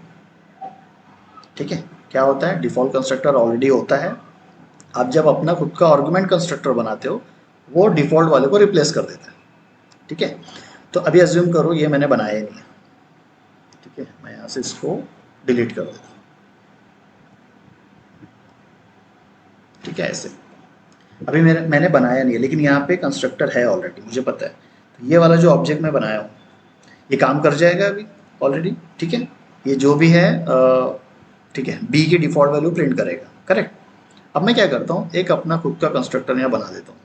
ठीक है, क्या होता है, डिफ़ॉल्ट कंस्ट्रक्टर ऑलरेडी होता है, आप जब अपना खुद का आर्गुमेंट कंस्ट्रक्टर बनाते हो वो डिफ़ॉल्ट वाले को रिप्लेस कर देता है। ठीक है, तो अभी एज्यूम करो ये मैंने बनाया ही नहीं है, ठीक है, मैं यहाँ से इसको डिलीट कर देता हूँ। ठीक है, ऐसे अभी मैंने बनाया नहीं है, लेकिन यहाँ पे कंस्ट्रक्टर है ऑलरेडी, मुझे पता है। तो ये वाला जो ऑब्जेक्ट मैं बनाया हूँ ये काम कर जाएगा अभी ऑलरेडी। ठीक है, ये जो भी है ठीक है, बी की डिफ़ॉल्ट वैल्यू प्रिंट करेगा। करेक्ट, अब मैं क्या करता हूँ, एक अपना खुद का कंस्ट्रक्टर यहाँ बना देता हूँ,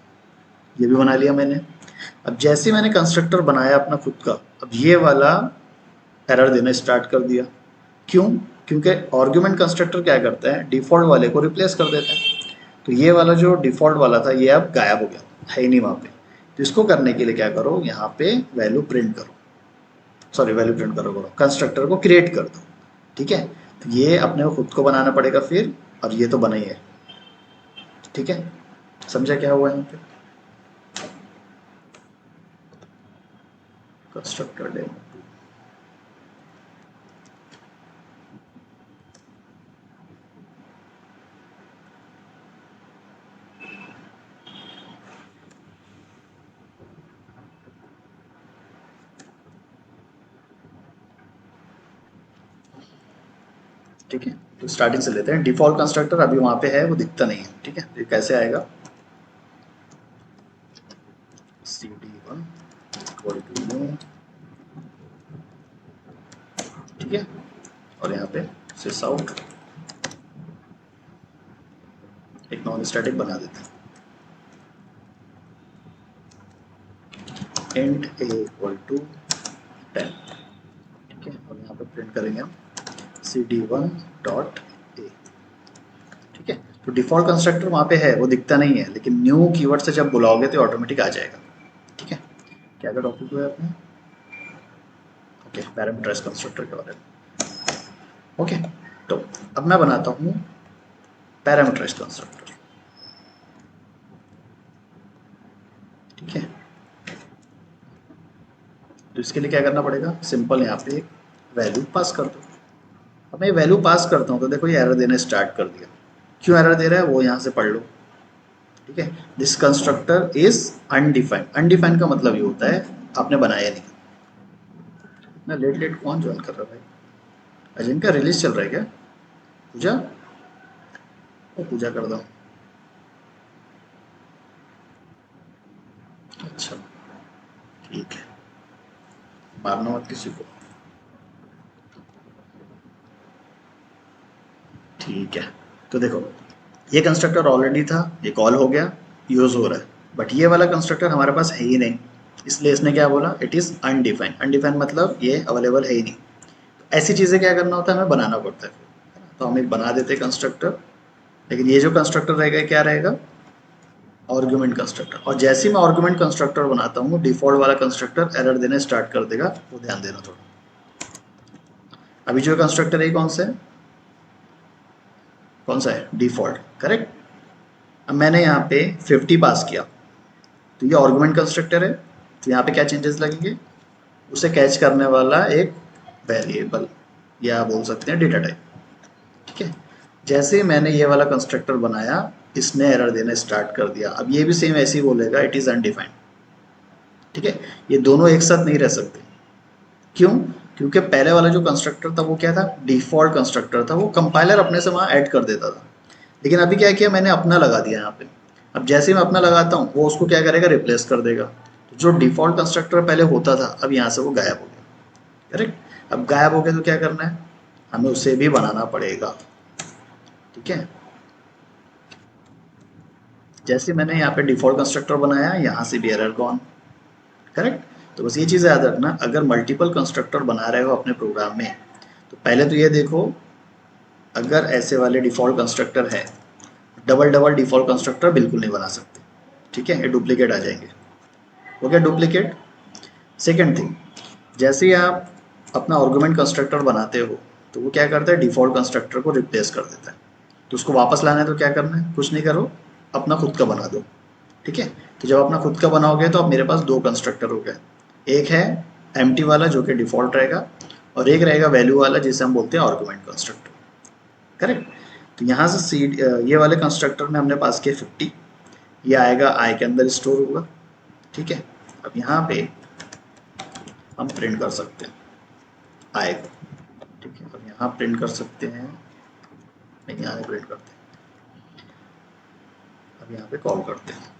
ये भी बना लिया मैंने। अब जैसे मैंने कंस्ट्रक्टर बनाया अपना खुद का, अब ये वाला एरर देना स्टार्ट कर दिया। क्यों, क्योंकि आर्गुमेंट कंस्ट्रक्टर क्या करता है, डिफ़ॉल्ट वाले को रिप्लेस कर देता है। तो ये वाला जो डिफ़ॉल्ट वाला था ये अब गायब हो गया, है ही नहीं वहाँ पे। तो इसको करने के लिए क्या करो, यहाँ पे वैल्यू प्रिंट करो, सॉरी वैल्यू प्रिंट करो, कंस्ट्रक्टर को क्रिएट कर दो। ठीक है, तो ये अपने को खुद को बनाना पड़ेगा फिर, और ये तो बना ही है। ठीक है, समझा क्या हुआ यहाँ पे? कंस्ट्रक्टर डेमो, ठीक है। तो स्टार्टिंग से लेते हैं। डिफॉल्ट कंस्ट्रक्टर अभी वहां पे है, वो दिखता नहीं है। ठीक है, तो ये कैसे आएगा, cd1 इक्वल टू न्यू, ठीक है, और यहाँ पे सिस आउट, एक नॉन स्टैटिक बना देते हैं, इंट a इक्वल टू 10। ठीक है, और यहाँ पे प्रिंट करेंगे हम cd1 डॉट ए। ठीक है, तो डिफॉल्ट कंस्ट्रक्टर वहाँ पे है, वो दिखता नहीं है, लेकिन न्यू कीवर्ड से जब बुलाओगे तो ऑटोमेटिक आ जाएगा। ठीक है, क्या क्या टॉपिक हुआ है आपने? ओके, पैरामीटराइज कंस्ट्रक्टर के बारे में। ओके, तो अब मैं बनाता हूँ पैरामीटराइज कंस्ट्रक्टर। ठीक है, तो इसके लिए क्या करना पड़ेगा, सिंपल यहाँ पे एक वैल्यू पास कर दो। अब मैं वैल्यू पास करता हूँ तो देखो ये एरर देना स्टार्ट कर दिया। क्यों एरर दे रहा है वो यहाँ से पढ़ लो। ठीक है, this constructor is undefined. Undefined का मतलब ये होता है आपने बनाया नहीं। इतना लेट लेट कौन ज्वाइन कर रहा है भाई? अजिन का रिलीज चल रहा है क्या? पूजा, वो पूजा कर दो। अच्छा, ठीक है, मारना मत किसी को। ठीक है, तो देखो ये कंस्ट्रक्टर ऑलरेडी था, ये कॉल हो गया, यूज हो रहा है, बट ये वाला कंस्ट्रक्टर हमारे पास है ही नहीं, इसलिए इसने क्या बोला, इट इज अनडिफाइंड। अनडिफाइंड मतलब ये अवेलेबल है ही नहीं। ऐसी चीजें क्या करना होता है, हमें बनाना पड़ता है। तो हम एक बना देते हैं कंस्ट्रक्टर, लेकिन ये जो कंस्ट्रक्टर रहेगा क्या रहेगा, आर्गुमेंट कंस्ट्रक्टर। और जैसे ही मैं आर्गुमेंट कंस्ट्रक्टर बनाता हूँ डिफॉल्ट वाला कंस्ट्रक्टर एरर देने स्टार्ट कर देगा, वो ध्यान देना थोड़ा। अभी जो कंस्ट्रक्टर है कौन सा है, कौन सा है, डिफॉल्ट, करेक्ट। अब मैंने यहाँ पे 50 पास किया, तो ये आर्गुमेंट कंस्ट्रक्टर है, तो यहाँ पे क्या चेंजेस लगेंगे, उसे कैच करने वाला एक वेरिएबल, या बोल सकते हैं डेटा टाइप। ठीक है, जैसे ही मैंने ये वाला कंस्ट्रक्टर बनाया, इसने एरर देना स्टार्ट कर दिया। अब ये भी सेम ऐसे ही बोलेगा, इट इज अनडिफाइंड। ठीक है, ये दोनों एक साथ नहीं रह सकते। क्यों? क्योंकि पहले वाला जो कंस्ट्रक्टर था वो क्या था, डिफॉल्ट कंस्ट्रक्टर था, वो कंपाइलर अपने से वहाँ ऐड कर देता था। लेकिन अभी क्या किया मैंने, अपना लगा दिया यहाँ पे। अब जैसे ही मैं अपना लगाता हूँ वो उसको क्या करेगा, रिप्लेस कर देगा। तो जो डिफॉल्ट कंस्ट्रक्टर पहले होता था अब यहाँ से वो गायब हो गया। करेक्ट, अब गायब हो गया तो क्या करना है, हमें उसे भी बनाना पड़ेगा। ठीक है, जैसे मैंने यहाँ पे डिफॉल्ट कंस्ट्रक्टर बनाया, यहाँ से भी एरर गॉन। करेक्ट, तो बस ये चीज़ याद रखना, अगर मल्टीपल कंस्ट्रक्टर बना रहे हो अपने प्रोग्राम में, तो पहले तो ये देखो, अगर ऐसे वाले डिफॉल्ट कंस्ट्रक्टर है, डबल डबल डिफॉल्ट कंस्ट्रक्टर बिल्कुल नहीं बना सकते। ठीक है, ये डुप्लीकेट आ जाएंगे। हो गया डुप्लीकेट। सेकेंड थिंग, जैसे ही आप अपना आर्गुमेंट कंस्ट्रक्टर बनाते हो, तो वो क्या करता है, डिफॉल्ट कंस्ट्रक्टर को रिप्लेस कर देता है। तो उसको वापस लाना है तो क्या करना है, कुछ नहीं करो, अपना खुद का बना दो। ठीक है, तो जब अपना खुद का बनाओगे तो अब मेरे पास दो कंस्ट्रक्टर हो गए। एक है एम्प्टी वाला जो कि डिफॉल्ट रहेगा, और एक रहेगा वैल्यू वाला जिसे हम बोलते हैं आर्गुमेंट कंस्ट्रक्टर। करेक्ट, तो यहाँ से सीड ये वाले कंस्ट्रक्टर में हमने पास किया 50, ये आएगा आई के अंदर स्टोर होगा। ठीक है, अब यहाँ पे हम प्रिंट कर सकते हैं आई को। ठीक है, अब यहाँ प्रिंट कर सकते हैं, नहीं यहाँ प्रिंट करते हैं, अब यहाँ पे कॉल करते हैं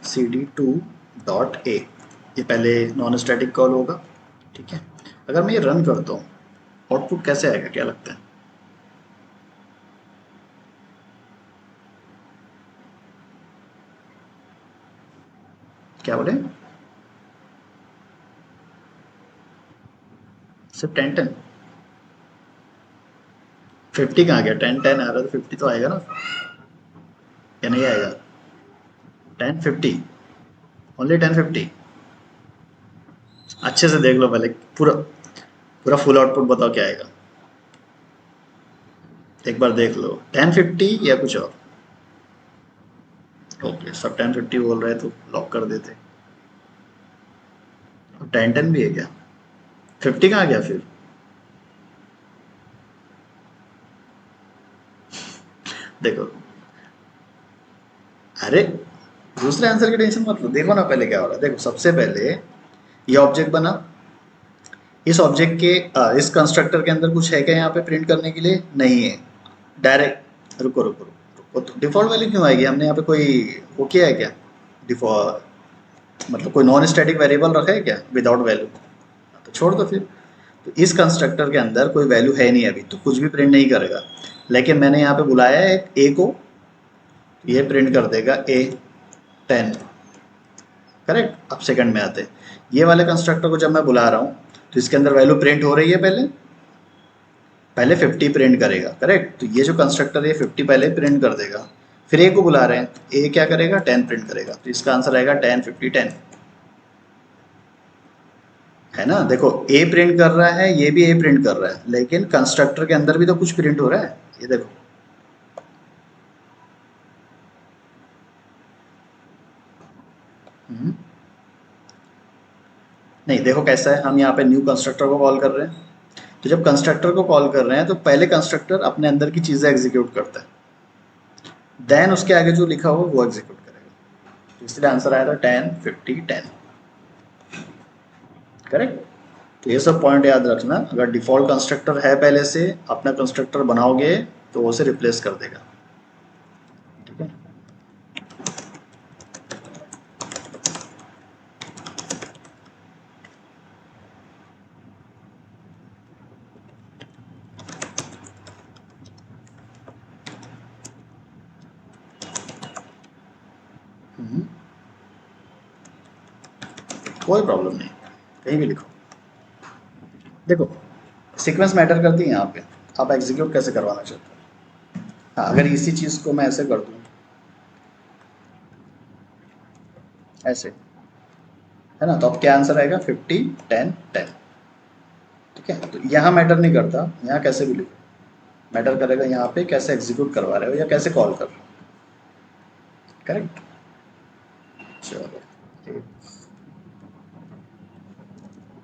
cd2 डॉट ए। ये पहले नॉन स्टैटिक कॉल होगा। ठीक है, अगर मैं ये रन करता हूँ आउटपुट कैसे आएगा, क्या लगता है? क्या बोले, सिर्फ 10 10? 50 कहाँ गया? 10 10 आ रहा है तो 50 तो आएगा ना, या नहीं आएगा? 10 50, ओनली 10 50। अच्छे से देख लो पहले, पूरा पूरा फुल आउटपुट बताओ क्या आएगा, एक बार देख लो। 10 50 या कुछ और? ओके, सब 10 50 बोल रहे हैं तो लॉक कर देते। 10 10 भी है क्या? 50 कहाँ गया फिर? देखो, अरे दूसरे आंसर की टेंशन मत लो, देखो ना पहले क्या हो रहा है। देखो सबसे पहले ये ऑब्जेक्ट बना, इस ऑब्जेक्ट के इस कंस्ट्रक्टर के अंदर कुछ है क्या यहाँ पे प्रिंट करने के लिए? नहीं है। डायरेक्ट रुको रुको रुको, तो डिफॉल्ट वैल्यू क्यों आएगी? हमने यहाँ पे कोई वो किया है क्या? डिफॉल्ट मतलब कोई नॉन स्टैटिक वेरिएबल रखा है क्या विदाउट वैल्यू? तो छोड़ दो फिर। तो इस कंस्ट्रक्टर के अंदर कोई वैल्यू है नहीं अभी, तो कुछ भी प्रिंट नहीं करेगा। लेकिन मैंने यहाँ पे बुलाया है एक ए को, तो ये प्रिंट कर देगा ए 10। करेक्ट। अब सेकंड में आते हैं, ये वाले कंस्ट्रक्टर को जब मैं बुला रहा हूँ तो इसके अंदर वैल्यू प्रिंट हो रही है, पहले पहले 50 प्रिंट करेगा। करेक्ट। तो ये जो कंस्ट्रक्टर है 50 पहले प्रिंट कर देगा। फिर ए को बुला रहे हैं, ए क्या करेगा? 10 प्रिंट करेगा। तो इसका आंसर आएगा 10 50 10, है ना? देखो ए प्रिंट कर रहा है, ये भी ए प्रिंट कर रहा है, लेकिन कंस्ट्रक्टर के अंदर भी तो कुछ प्रिंट हो रहा है। ये देखो, हम्म, नहीं देखो कैसा है, हम यहाँ पे न्यू कंस्ट्रक्टर को कॉल कर रहे हैं। तो जब कंस्ट्रक्टर को कॉल कर रहे हैं तो पहले कंस्ट्रक्टर अपने अंदर की चीजें एग्जीक्यूट करता है, देन उसके आगे जो लिखा हो वो एग्जीक्यूट करेगा। तो इसलिए आंसर आया था 10 50 10। करेक्ट। तो ये सब पॉइंट याद रखना, अगर डिफॉल्ट कंस्ट्रक्टर है पहले से, अपना कंस्ट्रक्टर बनाओगे तो वो उसे रिप्लेस कर देगा। ठीक है। हम्म, कोई प्रॉब्लम नहीं, कहीं भी लिखो। देखो सीक्वेंस मैटर करती है यहाँ पे, आप एग्जीक्यूट कैसे करवाना चाहते हो। हाँ, अगर इसी चीज़ को मैं ऐसे कर दूँ, ऐसे, है ना, तो अब क्या आंसर आएगा? 50 10 10। ठीक है। तो यहाँ मैटर नहीं करता, यहाँ कैसे भी लिखो, मैटर करेगा यहाँ पे कैसे एग्जीक्यूट करवा रहे हो या कैसे कॉल कर रहे हो। करेक्ट। चलो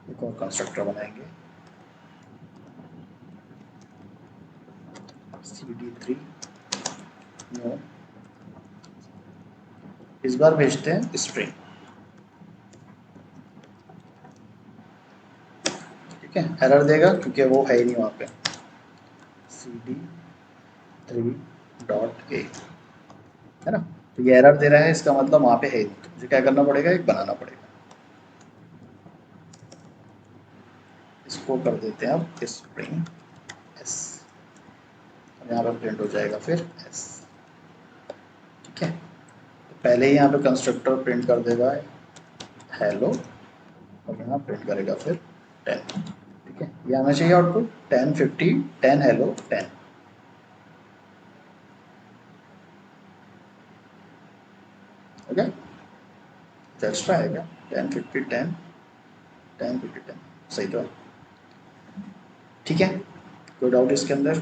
एक और कंस्ट्रक्टर बनाएंगे, CD3 नो, इस बार भेजते हैं स्ट्रिंग। ठीक है, एरर देगा क्योंकि वो है ही नहीं वहाँ पे। CD3 है ना, तो ये एरर दे रहा है, इसका मतलब वहाँ पे है ही नहीं, तो मुझे क्या करना पड़ेगा? एक बनाना पड़ेगा। इसको कर देते हैं अब स्प्रिंग एस, यहाँ पर प्रिंट हो जाएगा फिर एस। ठीक है। तो पहले ही यहाँ पे कंस्ट्रक्टर प्रिंट कर देगा हेलो, और यहाँ प्रिंट करेगा फिर 10। ठीक है, ये आना चाहिए आउटपुट 10 50 10 हेलो 10। ओके, एक्स्ट्रा आएगा 10 50 10 10 50 10, सही तो है। ठीक है, कोई डाउट इसके अंदर?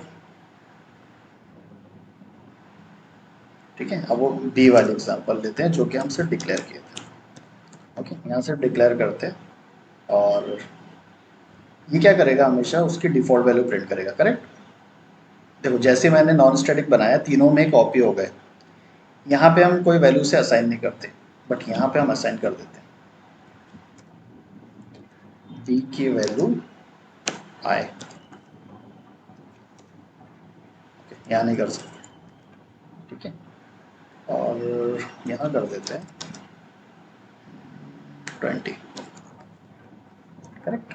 ठीक है, अब वो बी वाली एग्जांपल लेते हैं जो कि हम सिर्फ डिक्लेयर किए थे। ओके, यहाँ सिर्फ डिक्लेयर करते हैं, और ये क्या करेगा? हमेशा उसकी डिफ़ॉल्ट वैल्यू प्रिंट करेगा। करेक्ट। देखो जैसे मैंने नॉन स्टैटिक बनाया, तीनों में कॉपी हो गए। यहाँ पे हम कोई वैल्यू से असाइन नहीं करते, बट यहाँ पे हम असाइन कर देते हैं बी की वैल्यू आई। यहाँ नहीं कर सकते। ठीक है, और यहाँ कर देते हैं 20। करेक्ट।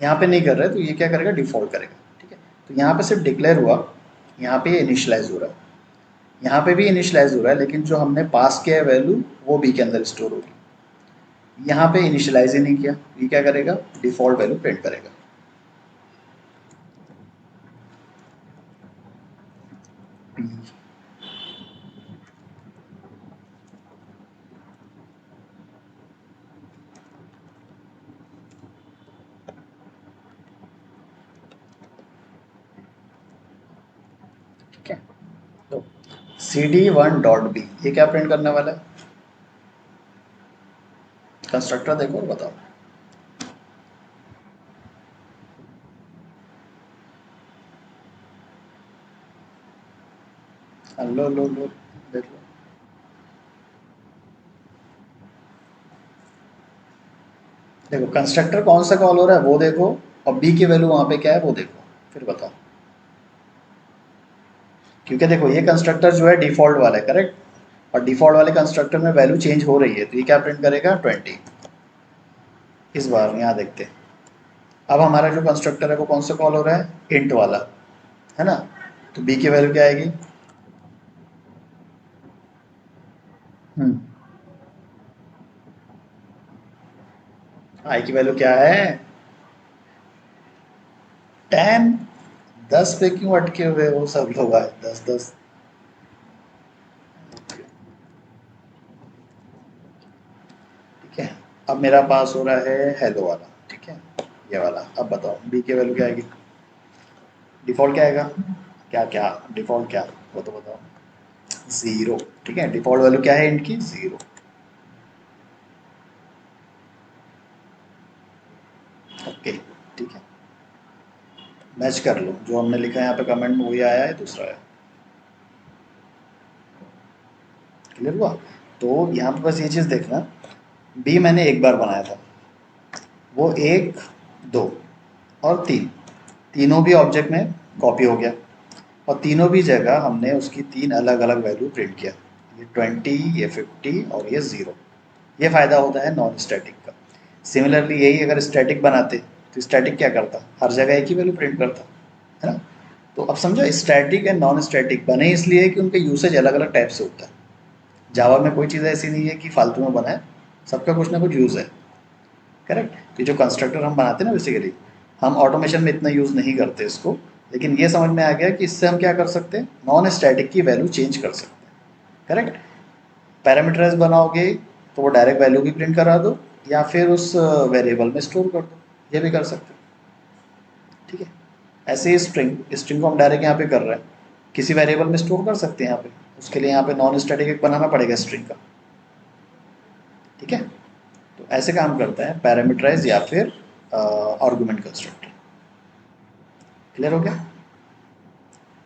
यहाँ पे नहीं कर रहे तो ये क्या करेगा? डिफ़ॉल्ट करेगा। ठीक है, तो यहाँ पे सिर्फ डिक्लेयर हुआ, यहाँ पे ये इनिशियलाइज हो रहा है, यहाँ पे भी इनिशियलाइज हो रहा है, लेकिन जो हमने पास किया है वैल्यू वो बी के अंदर स्टोर होगी। यहाँ पे इनिशियलाइज ही नहीं किया, ये क्या करेगा? डिफ़ॉल्ट वैल्यू प्रिंट करेगा। p ठीक है। तो cd1.b ये क्या प्रिंट करने वाला है? कंस्ट्रक्टर देखो और बताओ। लो लो लो, देख लो। देखो कंस्ट्रक्टर कौन सा कॉल हो रहा है वो देखो, और बी की वैल्यू वहां पे क्या है वो देखो, फिर बताओ। क्योंकि देखो ये कंस्ट्रक्टर जो है डिफॉल्ट वाला है, करेक्ट, और डिफॉल्ट वाले कंस्ट्रक्टर में वैल्यू चेंज हो रही है, तो ये क्या प्रिंट करेगा? 20। इस बार यहाँ देखते हैं। अब हमारा जो कंस्ट्रक्टर है वो कौन सा कॉल हो रहा है? इंट वाला, है ना? तो बी की वैल्यू क्या आएगी? हम्म, आई की वैल्यू क्या है? 10। 10 पे क्यों अटके हुए वो सब लोग आए? 10 10। ठीक है। अब मेरा पास हो रहा है हेलो वाला, ठीक है, ये वाला। अब बताओ बी की वैल्यू क्या आएगी? डिफ़ॉल्ट क्या आएगा? क्या क्या डिफ़ॉल्ट क्या, वो तो बताओ। ज़ीरो। ठीक है, डिफ़ॉल्ट वैल्यू क्या है इनकी? ज़ीरो। ओके, ठीक है। मैच कर लो, जो हमने लिखा है यहाँ पे कमेंट में वही आया है, दूसरा है। क्लियर हुआ? तो यहाँ पे बस ये चीज़ देखना, बी मैंने एक बार बनाया था, वो एक, दो और तीन, तीनों भी ऑब्जेक्ट में कॉपी हो गया, और तीनों भी जगह हमने उसकी तीन अलग अलग वैल्यू प्रिंट किया। ये 20, ये 50 और ये ज़ीरो। ये फ़ायदा होता है नॉन स्टैटिक का। सिमिलरली यही अगर स्टैटिक बनाते तो स्टैटिक क्या करता? हर जगह एक ही वैल्यू प्रिंट करता, है ना? तो अब समझो स्टैटिक एंड नॉन स्टैटिक बने इसलिए कि उनका यूसेज अलग अलग टाइप से होता है। जावा में कोई चीज़ ऐसी नहीं है कि फालतू में बना है, सबका कुछ ना कुछ यूज़ है, करेक्ट। ये जो कंस्ट्रक्टर हम बनाते हैं ना, बेसिकली हम ऑटोमेशन में इतना यूज़ नहीं करते इसको, लेकिन ये समझ में आ गया कि इससे हम क्या कर सकते हैं? नॉन स्टैटिक की वैल्यू चेंज कर सकते हैं, करेक्ट। पैरामीटराइज बनाओगे तो वो डायरेक्ट वैल्यू भी प्रिंट करा दो, या फिर उस वेरिएबल में स्टोर कर दो, ये भी कर सकते हो। ठीक है। ऐसे ही स्ट्रिंग स्ट्रिंग को हम डायरेक्ट यहाँ पे कर रहे हैं, किसी वेरिएबल में स्टोर कर सकते हैं यहाँ पे। उसके लिए यहाँ पे नॉन स्टैटिक एक बनाना पड़ेगा स्ट्रिंग का। ठीक है। तो ऐसे काम करता है पैरामीटराइज या फिर आर्गुमेंट कंस्ट्रक्टर। क्लियर हो गया?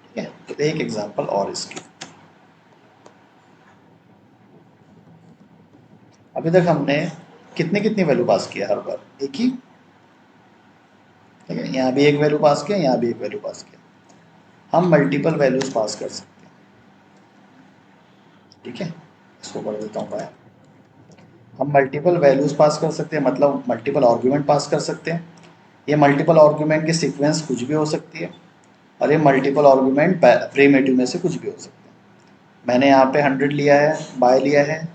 ठीक है। तो एक एग्जांपल और इसकी, अभी तक हमने कितनी कितनी वैल्यू पास किया? हर बार एक ही। ठीक है, यहाँ भी एक वैल्यू पास किया, यहाँ भी एक वैल्यू पास किया। हम मल्टीपल वैल्यूज पास कर सकते हैं। ठीक है, इसको कर देता हूँ बाय। हम मल्टीपल वैल्यूज पास कर सकते हैं, मतलब मल्टीपल आर्गुमेंट पास कर सकते हैं। ये मल्टीपल आर्गुमेंट की सीक्वेंस कुछ भी हो सकती है, और ये मल्टीपल आर्गुमेंट प्रीमेटिव में से कुछ भी हो सकते हैं। मैंने यहाँ पे 100 लिया है, बाय लिया है,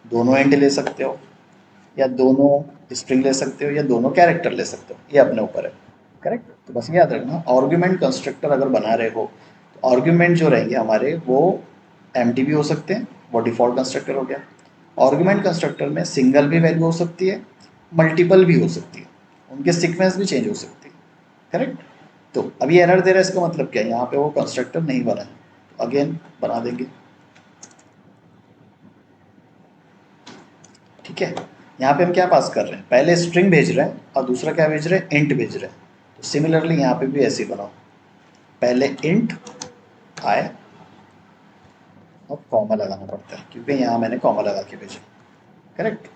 दोनों एंड ले सकते हो, या दोनों स्ट्रिंग ले सकते हो, या दोनों कैरेक्टर ले सकते हो, ये अपने ऊपर है, करेक्ट। तो बस याद रखना, आर्गुमेंट कंस्ट्रक्टर अगर बना रहे हो तो आर्गुमेंट जो रहेंगे हमारे वो एम्प्टी भी हो सकते हैं, वो डिफ़ॉल्ट कंस्ट्रक्टर हो गया। आर्गुमेंट कंस्ट्रक्टर में सिंगल भी वैल्यू हो सकती है, मल्टीपल भी हो सकती है, उनके सीक्वेंस भी चेंज हो सकती है, करेक्ट। तो अभी एरर दे रहा है, इसका मतलब क्या है? यहाँ पे वो कंस्ट्रक्टर नहीं बना है, तो अगेन बना देंगे। ठीक है। यहाँ पे हम क्या पास कर रहे हैं? पहले स्ट्रिंग भेज रहे हैं, और दूसरा क्या भेज रहे हैं? इंट भेज रहे हैं। तो सिमिलरली यहाँ पे भी ऐसे ही बनाओ, पहले इंट आए, और कॉमा लगाना पड़ता है क्योंकि यहाँ मैंने कॉमा लगा के भेजा, करेक्ट।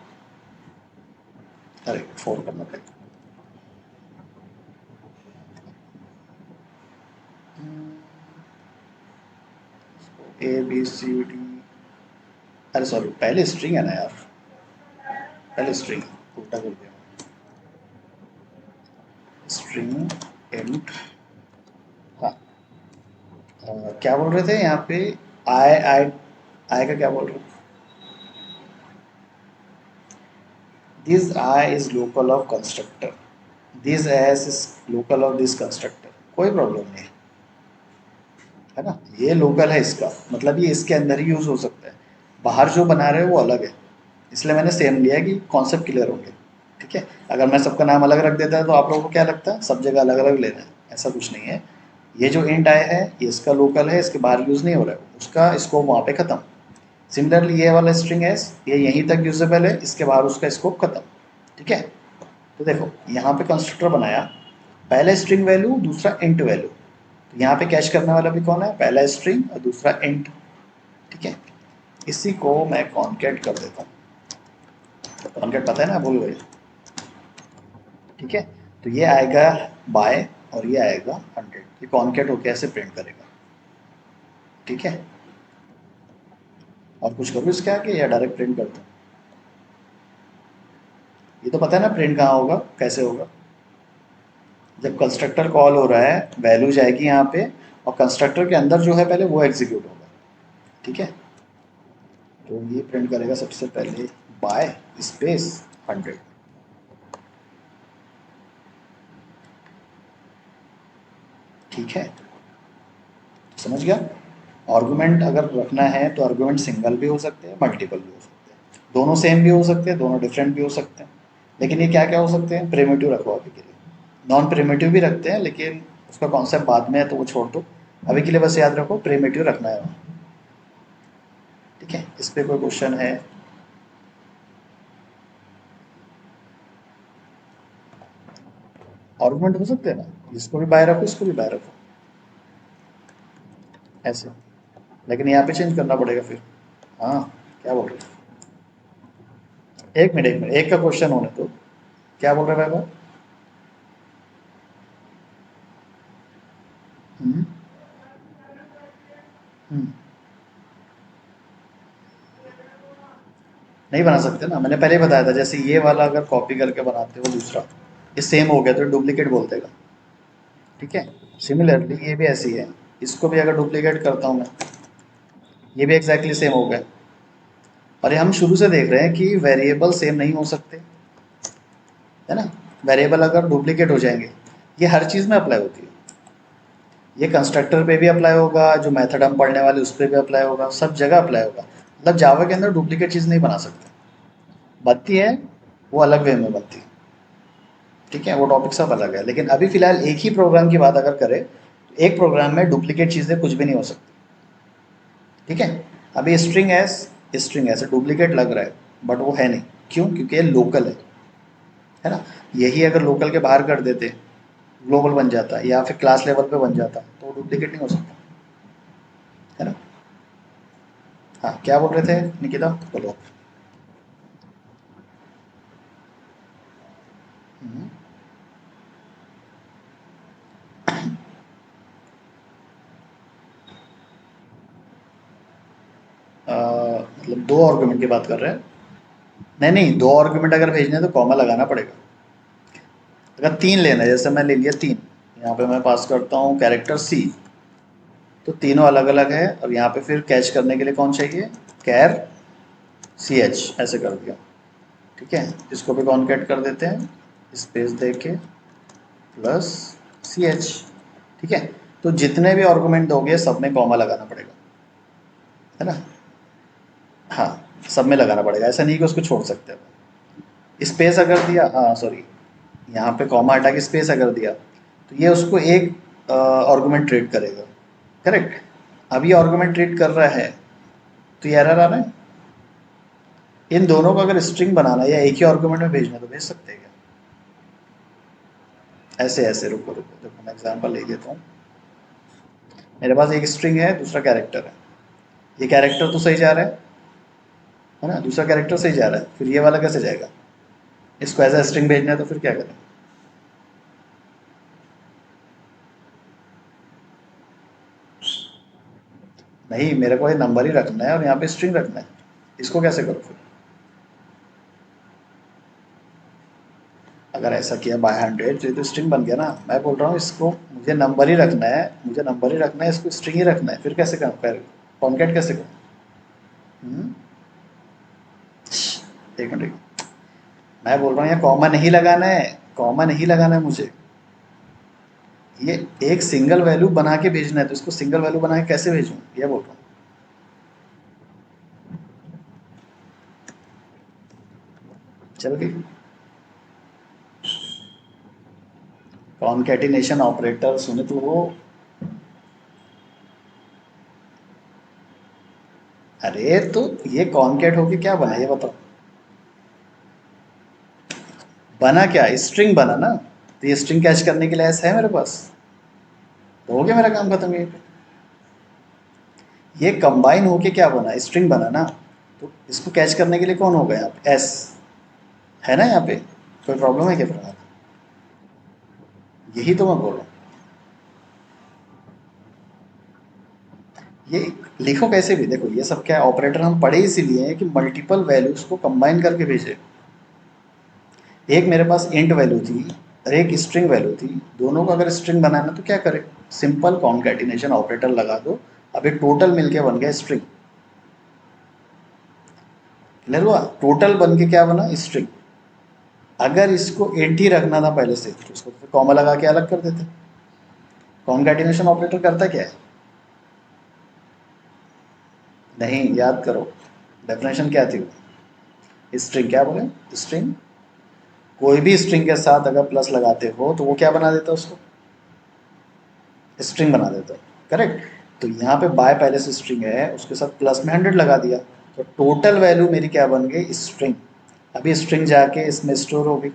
अरे फोर करना पड़ेगा। ए बी सी डी, अरे सॉरी, पहले स्ट्रिंग है ना यार, पहले स्ट्रिंग, उल्टा कर दिया। स्ट्रिंग इंट, हाँ। क्या बोल रहे थे यहाँ पे? आई आई आई का क्या बोल रहे थे? This I is local of constructor, this S is local of this constructor, कोई प्रॉब्लम नहीं है। है ना। ये लोकल है इसका, मतलब ये इसके अंदर ही यूज़ हो सकता है, बाहर जो बना रहे हैं वो अलग है। इसलिए मैंने सेम लिया है कि कॉन्सेप्ट क्लियर होंगे। ठीक है, अगर मैं सबका नाम अलग रख देता है तो आप लोगों को क्या लगता है सब जगह अलग अलग लेना है, ऐसा कुछ नहीं है। ये जो इंट आया है ये इसका लोकल है, इसके बाहर यूज़ नहीं हो रहा है, उसका स्कोप वहाँ पे ख़त्म। सिमिलरली ये वाला स्ट्रिंग एस ये यहीं तक यूजेबल है, इसके बाहर उसका स्कोप खत्म। ठीक है, तो देखो यहाँ पे कंस्ट्रक्टर बनाया, पहला स्ट्रिंग वैल्यू दूसरा इंट वैल्यू, तो यहाँ पे कैच करने वाला भी कौन है, पहला स्ट्रिंग और दूसरा इंट। ठीक है, इसी को मैं कॉन्केट कर देता हूँ, कॉन्केट पता है ना, भूल गए। ठीक है, तो ये आएगा बाय और ये आएगा 100, ये कॉन्केट होकर ऐसे प्रिंट करेगा। ठीक है, और कुछ करूँ इसके आगे या डायरेक्ट प्रिंट कर दूँ? ये तो पता है ना प्रिंट कहाँ होगा, कैसे होगा। जब कंस्ट्रक्टर कॉल हो रहा है वैल्यू जाएगी यहाँ पे, और कंस्ट्रक्टर के अंदर जो है पहले वो एग्जीक्यूट होगा। ठीक है, तो ये प्रिंट करेगा सबसे पहले बाय स्पेस 100। ठीक है, समझ गया। आर्गुमेंट अगर रखना है तो आर्गुमेंट सिंगल भी हो सकते हैं, मल्टीपल भी हो सकते हैं, दोनों सेम भी हो सकते हैं, दोनों डिफरेंट भी हो सकते हैं। लेकिन ये क्या क्या हो सकते हैं, प्रिमिटिव रखो अभी के लिए, नॉन प्रिमिटिव भी रखते हैं लेकिन उसका कॉन्सेप्ट बाद में है तो वो छोड़ दो। अभी के लिए बस याद रखो प्रिमिटिव रखना है वहाँ। ठीक है, इस पर कोई क्वेश्चन है? आर्गुमेंट हो सकते हैं ना, इसको भी बाय रखो इसको भी बाय रखो, ऐसे। लेकिन यहाँ पे चेंज करना पड़ेगा फिर। हाँ, क्या बोल रहे हो? एक मिनट एक मिनट, एक का क्वेश्चन होने तो क्या बोल रहे हैं भाई? हम्म हम्म, नहीं बना सकते ना, मैंने पहले ही बताया था, जैसे ये वाला अगर कॉपी करके बनाते हो दूसरा, ये सेम हो गया तो डुप्लीकेट बोल देगा। ठीक है, सिमिलरली ये भी ऐसी है, इसको भी अगर डुप्लीकेट करता हूँ मैं, ये भी एग्जैक्टली सेम हो गया। और ये हम शुरू से देख रहे हैं कि वेरिएबल सेम नहीं हो सकते, है ना। वेरिएबल अगर डुप्लीकेट हो जाएंगे, ये हर चीज़ में अप्लाई होती है, ये कंस्ट्रक्टर पे भी अप्लाई होगा, जो मेथड हम पढ़ने वाले उस पर भी अप्लाई होगा, सब जगह अप्लाई होगा। मतलब जावा के अंदर डुप्लीकेट चीज़ नहीं बना सकते, बनती है वो अलग वे में बनती है। ठीक है, वो टॉपिक सब अलग है, लेकिन अभी फिलहाल एक ही प्रोग्राम की बात अगर करें तो एक प्रोग्राम में डुप्लीकेट चीज़ें कुछ भी नहीं हो सकती। ठीक है, अभी स्ट्रिंग एस डुप्लीकेट लग रहा है बट वो है नहीं, क्यों? क्योंकि ये लोकल है ना। यही अगर लोकल के बाहर कर देते, ग्लोबल बन जाता या फिर क्लास लेवल पे बन जाता तो वो डुप्लीकेट नहीं हो सकता, है ना। हाँ, क्या बोल रहे थे निकिता, बोलो। हम्म, मतलब दो आर्गुमेंट की बात कर रहे हैं? नहीं नहीं, दो आर्गुमेंट अगर भेजने हैं तो कॉमा लगाना पड़ेगा। अगर तीन लेना है, जैसे मैं ले लिया तीन, यहाँ पे मैं पास करता हूँ कैरेक्टर सी, तो तीनों अलग अलग है, और यहाँ पे फिर कैच करने के लिए कौन चाहिए, कैर सी एच, ऐसे कर दिया। ठीक है, इसको भी कॉन्केट कर देते हैं, स्पेस दे के प्लस सी एच। ठीक है, तो जितने भी आर्गुमेंट दोगे सब में कॉमा लगाना पड़ेगा, है ना। हाँ, सब में लगाना पड़ेगा, ऐसा नहीं कि उसको छोड़ सकते हो। स्पेस अगर दिया, हाँ सॉरी, यहाँ पे कॉमा हटा के स्पेस अगर दिया तो ये उसको एक आर्गुमेंट ट्रीट करेगा। करेक्ट, अभी आर्गुमेंट ट्रीट कर रहा है तो ये एरर आ रहा है। इन दोनों को अगर स्ट्रिंग बनाना है या एक ही आर्गुमेंट में भेजना तो भेज सकते हैं क्या, ऐसे ऐसे। रुको रुको, देखो मैं एग्जांपल ले देता हूँ। मेरे पास एक स्ट्रिंग है, दूसरा कैरेक्टर है, ये कैरेक्टर तो सही जा रहा है ना, दूसरा कैरेक्टर सही जा रहा है, फिर ये वाला कैसे जाएगा? इसको एज ए स्ट्रिंग भेजना है तो फिर क्या करें? नहीं, मेरे को ये नंबर ही रखना है और यहाँ पे स्ट्रिंग रखना है, इसको कैसे करूँ फिर? अगर ऐसा किया बाय 100 तो ये तो स्ट्रिंग बन गया ना। मैं बोल रहा हूँ इसको मुझे नंबर ही रखना है, मुझे नंबर ही रखना है, इसको स्ट्रिंग ही रखना है, फिर कैसे करूँ, फिर कॉन्केट कैसे करूँ? हम्म, एक मिनट, मैं बोल रहा हूँ यहाँ कॉमा नहीं लगाना है, कॉमा नहीं लगाना है मुझे, ये एक सिंगल वैल्यू बना के भेजना है, तो इसको सिंगल वैल्यू बना के कैसे भेजूं, ये बोल रहा हूँ। चल गई। कॉन्कैटिनेशन ऑपरेटर सुने तो वो, अरे तो ये कॉन्कैट होके क्या बना ये बताओ। बना क्या, स्ट्रिंग बना ना, तो ये स्ट्रिंग कैच करने के लिए ऐसा है मेरे पास, तो हो गया मेरा काम खत्म। ये कंबाइन होके क्या बना, स्ट्रिंग बना ना, तो इसको कैच करने के लिए कौन होगा यहाँ पे, एस है ना यहाँ पे, कोई प्रॉब्लम है क्या फिर, यही तो मैं बोल रहा हूँ। ये लिखो कैसे भी, देखो ये सब क्या है, ऑपरेटर हम पढ़े इसीलिए हैं कि मल्टीपल वैल्यूज को कंबाइन करके भेजे। एक मेरे पास इंट वैल्यू थी और एक स्ट्रिंग वैल्यू थी, दोनों को अगर स्ट्रिंग बनाना तो क्या करें, सिंपल कॉन्कैटिनेशन ऑपरेटर लगा दो, अब एक टोटल मिलके बन गया स्ट्रिंग। क्लियर हुआ, टोटल बन के क्या बना, स्ट्रिंग। अगर इसको 80 रखना था पहले से तो इसको फिर कॉमा लगा के अलग कर देते। कॉन्कैटिनेशन ऑपरेटर करता क्या है, नहीं याद करो, डेफिनेशन क्या थी वो, स्ट्रिंग क्या बोले, स्ट्रिंग, कोई भी स्ट्रिंग के साथ अगर प्लस लगाते हो तो वो क्या बना देता है उसको, स्ट्रिंग बना देता है, करेक्ट। तो यहाँ पे बाय पहले से स्ट्रिंग है, उसके साथ प्लस में 100 लगा दिया, तो टोटल वैल्यू मेरी क्या बन गई, स्ट्रिंग। अभी स्ट्रिंग जाके इसमें स्टोर होगी,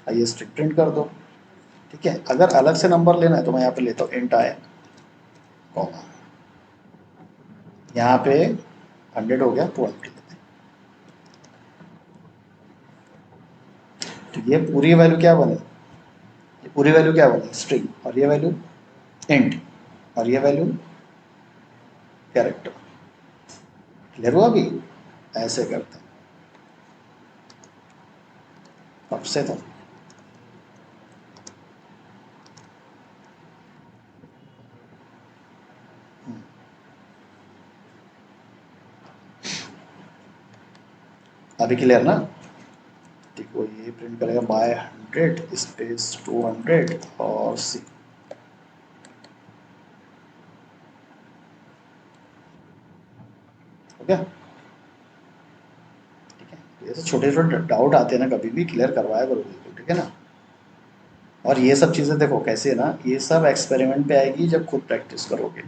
आइए स्ट्रिंग प्रिंट कर दो। ठीक है, अगर अलग से नंबर लेना है तो मैं यहाँ पे लेता हूँ इंट आई कॉमा, यहाँ पे 100 हो गया, 200। तो ये पूरी वैल्यू क्या बनी, ये पूरी वैल्यू क्या बनी, स्ट्रिंग, और ये वैल्यू इंट, और ये वैल्यू कैरेक्टर। क्लियर हुआ अभी, ऐसे करते हैं अब से तो। अभी क्लियर ना, देखो ये प्रिंट करेगा बाय 100 स्पेस 200 और सी। हो गया, ठीक है। ये तो छोटे छोटे डाउट आते हैं ना, कभी भी क्लियर करवाया करो बिल्कुल, ठीक है ना। और ये सब चीज़ें देखो कैसे है ना, ये सब एक्सपेरिमेंट पे आएगी जब खुद प्रैक्टिस करोगे।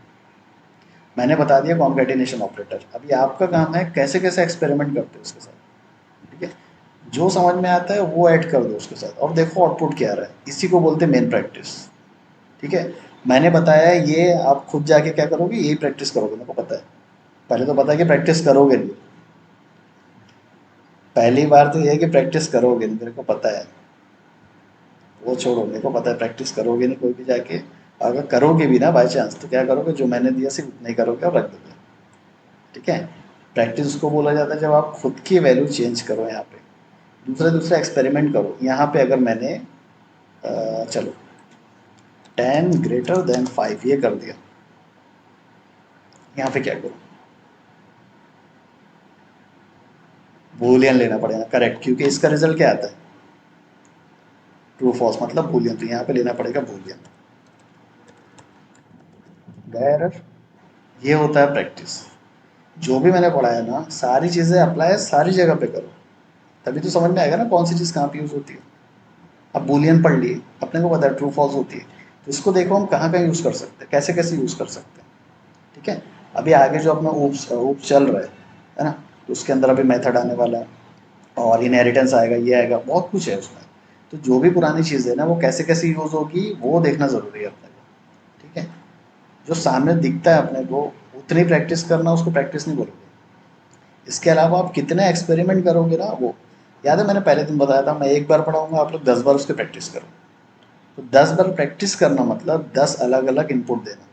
मैंने बता दिया कॉन्कैटिनेशन ऑपरेटर, अभी आपका काम है कैसे कैसे एक्सपेरिमेंट करते हो उसके साथ, ठीक है। जो समझ में आता है वो ऐड कर दो उसके साथ, और देखो आउटपुट क्या आ रहा है, इसी को बोलते हैं मेन प्रैक्टिस। ठीक है, मैंने बताया ये आप खुद जाके क्या करोगे, यही प्रैक्टिस करोगे, मेरे को पता है। पहले तो पता है कि प्रैक्टिस करोगे नहीं, पहली बार तो ये है कि प्रैक्टिस करोगे नहीं, मेरे को पता है। वो छोड़ो, मेरे को पता है प्रैक्टिस करोगे नहीं कोई भी जाके। अगर करोगे भी ना बाई चांस, तो क्या करोगे, जो मैंने दिया सिर्फ उतना ही करोगे और रख दोगे। ठीक है, प्रैक्टिस उसको बोला जाता है जब आप खुद की वैल्यू चेंज करो, यहाँ पे दूसरे दूसरे एक्सपेरिमेंट करो। यहाँ पे अगर मैंने चलो 10 > 5 ये कर दिया, यहाँ पे क्या करूँ, बूलियन लेना पड़ेगा, करेक्ट, क्योंकि इसका रिजल्ट क्या आता है, ट्रू फॉल्स, मतलब बूलियन, तो यहाँ पे लेना पड़ेगा बूलियन। गया एरर, ये होता है प्रैक्टिस। जो भी मैंने पढ़ाया ना, सारी चीज़ें अप्लाई सारी जगह पे करो, तभी तो समझ में आएगा ना कौन सी चीज़ कहाँ पे यूज़ होती है। अब बूलियन पढ़ लिए, अपने को पता है ट्रू फॉल्स होती है, तो इसको देखो हम कहाँ कहाँ यूज़ कर सकते हैं, कैसे कैसे यूज़ कर सकते हैं। ठीक है, अभी आगे जो अपना ऊप्स ऊप्स चल रहा है ना, तो उसके अंदर अभी मेथड आने वाला है, और इनहेरिटेंस आएगा, ये आएगा, बहुत कुछ है उसमें। तो जो भी पुरानी चीज़ है ना, वो कैसे कैसे यूज़ होगी वो देखना ज़रूरी है अपने को। ठीक है, जो सामने दिखता है अपने को उतनी प्रैक्टिस करना, उसको प्रैक्टिस नहीं बोलोगे। इसके अलावा आप कितने एक्सपेरिमेंट करोगे ना, वो याद है मैंने पहले दिन बताया था, मैं एक बार पढ़ाऊंगा, आप लोग 10 बार उसकी प्रैक्टिस करो। तो 10 बार प्रैक्टिस करना मतलब 10 अलग अलग इनपुट देना।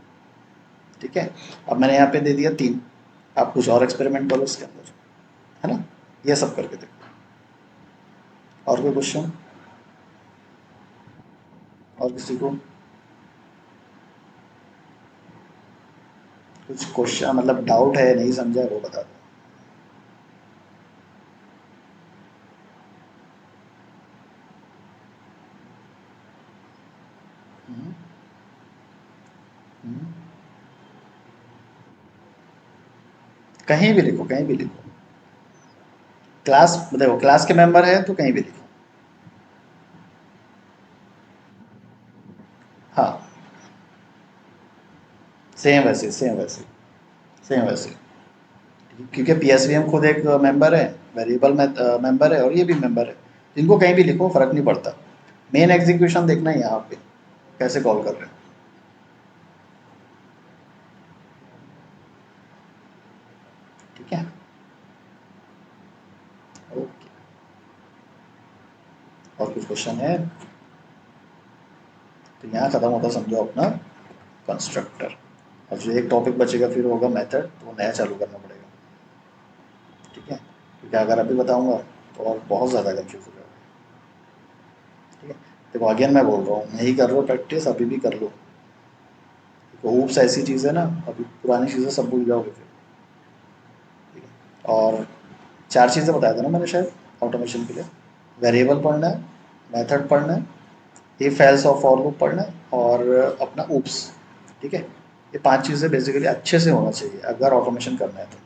ठीक है, अब मैंने यहाँ पे दे दिया 3, आप कुछ और एक्सपेरिमेंट करो इसके अंदर, है ना, ये सब करके देखो। और कोई क्वेश्चन, और किसी को कुछ क्वेश्चन मतलब डाउट है, नहीं समझा वो बता दो। हम्म, हम्म, कहीं भी लिखो, कहीं भी लिखो। क्लास देखो, क्लास के मेंबर है तो कहीं भी लिखो। हाँ, सेम वैसे, सेम वैसे, सेम वैसे। क्योंकि पीएसवीएम खुद एक मेंबर है, वेरिएबल में मेंबर है, और ये भी मेंबर है। इनको कहीं भी लिखो, फर्क नहीं पड़ता। मेन एग्जीक्यूशन देखना है यहाँ पे, कैसे कॉल कर रहे हैं। ठीक है, ओके। और कुछ क्वेश्चन है? तो यहाँ खत्म होता समझो अपना कंस्ट्रक्टर। और जो एक टॉपिक बचेगा फिर होगा मेथड, तो वो नया चालू करना पड़ेगा। ठीक है, क्योंकि अगर अभी बताऊंगा तो और बहुत ज़्यादा कंफ्यूज हो जाएगा। ठीक है, देखो अगेन मैं बोल रहा हूँ, नहीं कर रहे हो प्रैक्टिस अभी भी कर लो। देखो ऊप्स ऐसी चीज़ है ना, अभी पुरानी चीज़ें सब भूल जाओगे फिर। ठीक है, और चार चीज़ें बताया था ना मैंने शायद ऑटोमेशन के लिए। वेरिएबल पढ़ना है, मेथड पढ़ना है, इफ एल्स और फॉर लूप पढ़ना है, और अपना ऊप्स। ठीक है, ये पांच चीज़ें बेसिकली अच्छे से होना चाहिए अगर ऑटोमेशन करना है तो।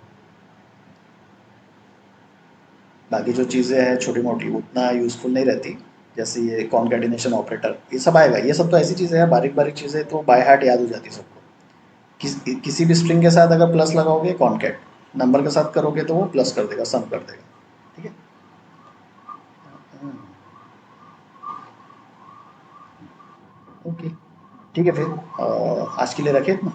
बाकी जो चीज़ें हैं छोटी मोटी उतना यूज़फुल नहीं रहती, जैसे ये कॉन्कैटिनेशन ऑपरेटर, ये सब आएगा। ये सब तो ऐसी चीज़ें हैं, बारीक बारीक चीज़ें तो बाय हार्ट याद हो जाती है सबको। किसी भी स्ट्रिंग के साथ अगर प्लस लगाओगे कॉन्कैट, नंबर के साथ करोगे तो वो प्लस कर देगा, सम कर देगा। ठीक है। ओके, ठीक है फिर आज के लिए रखें इतना।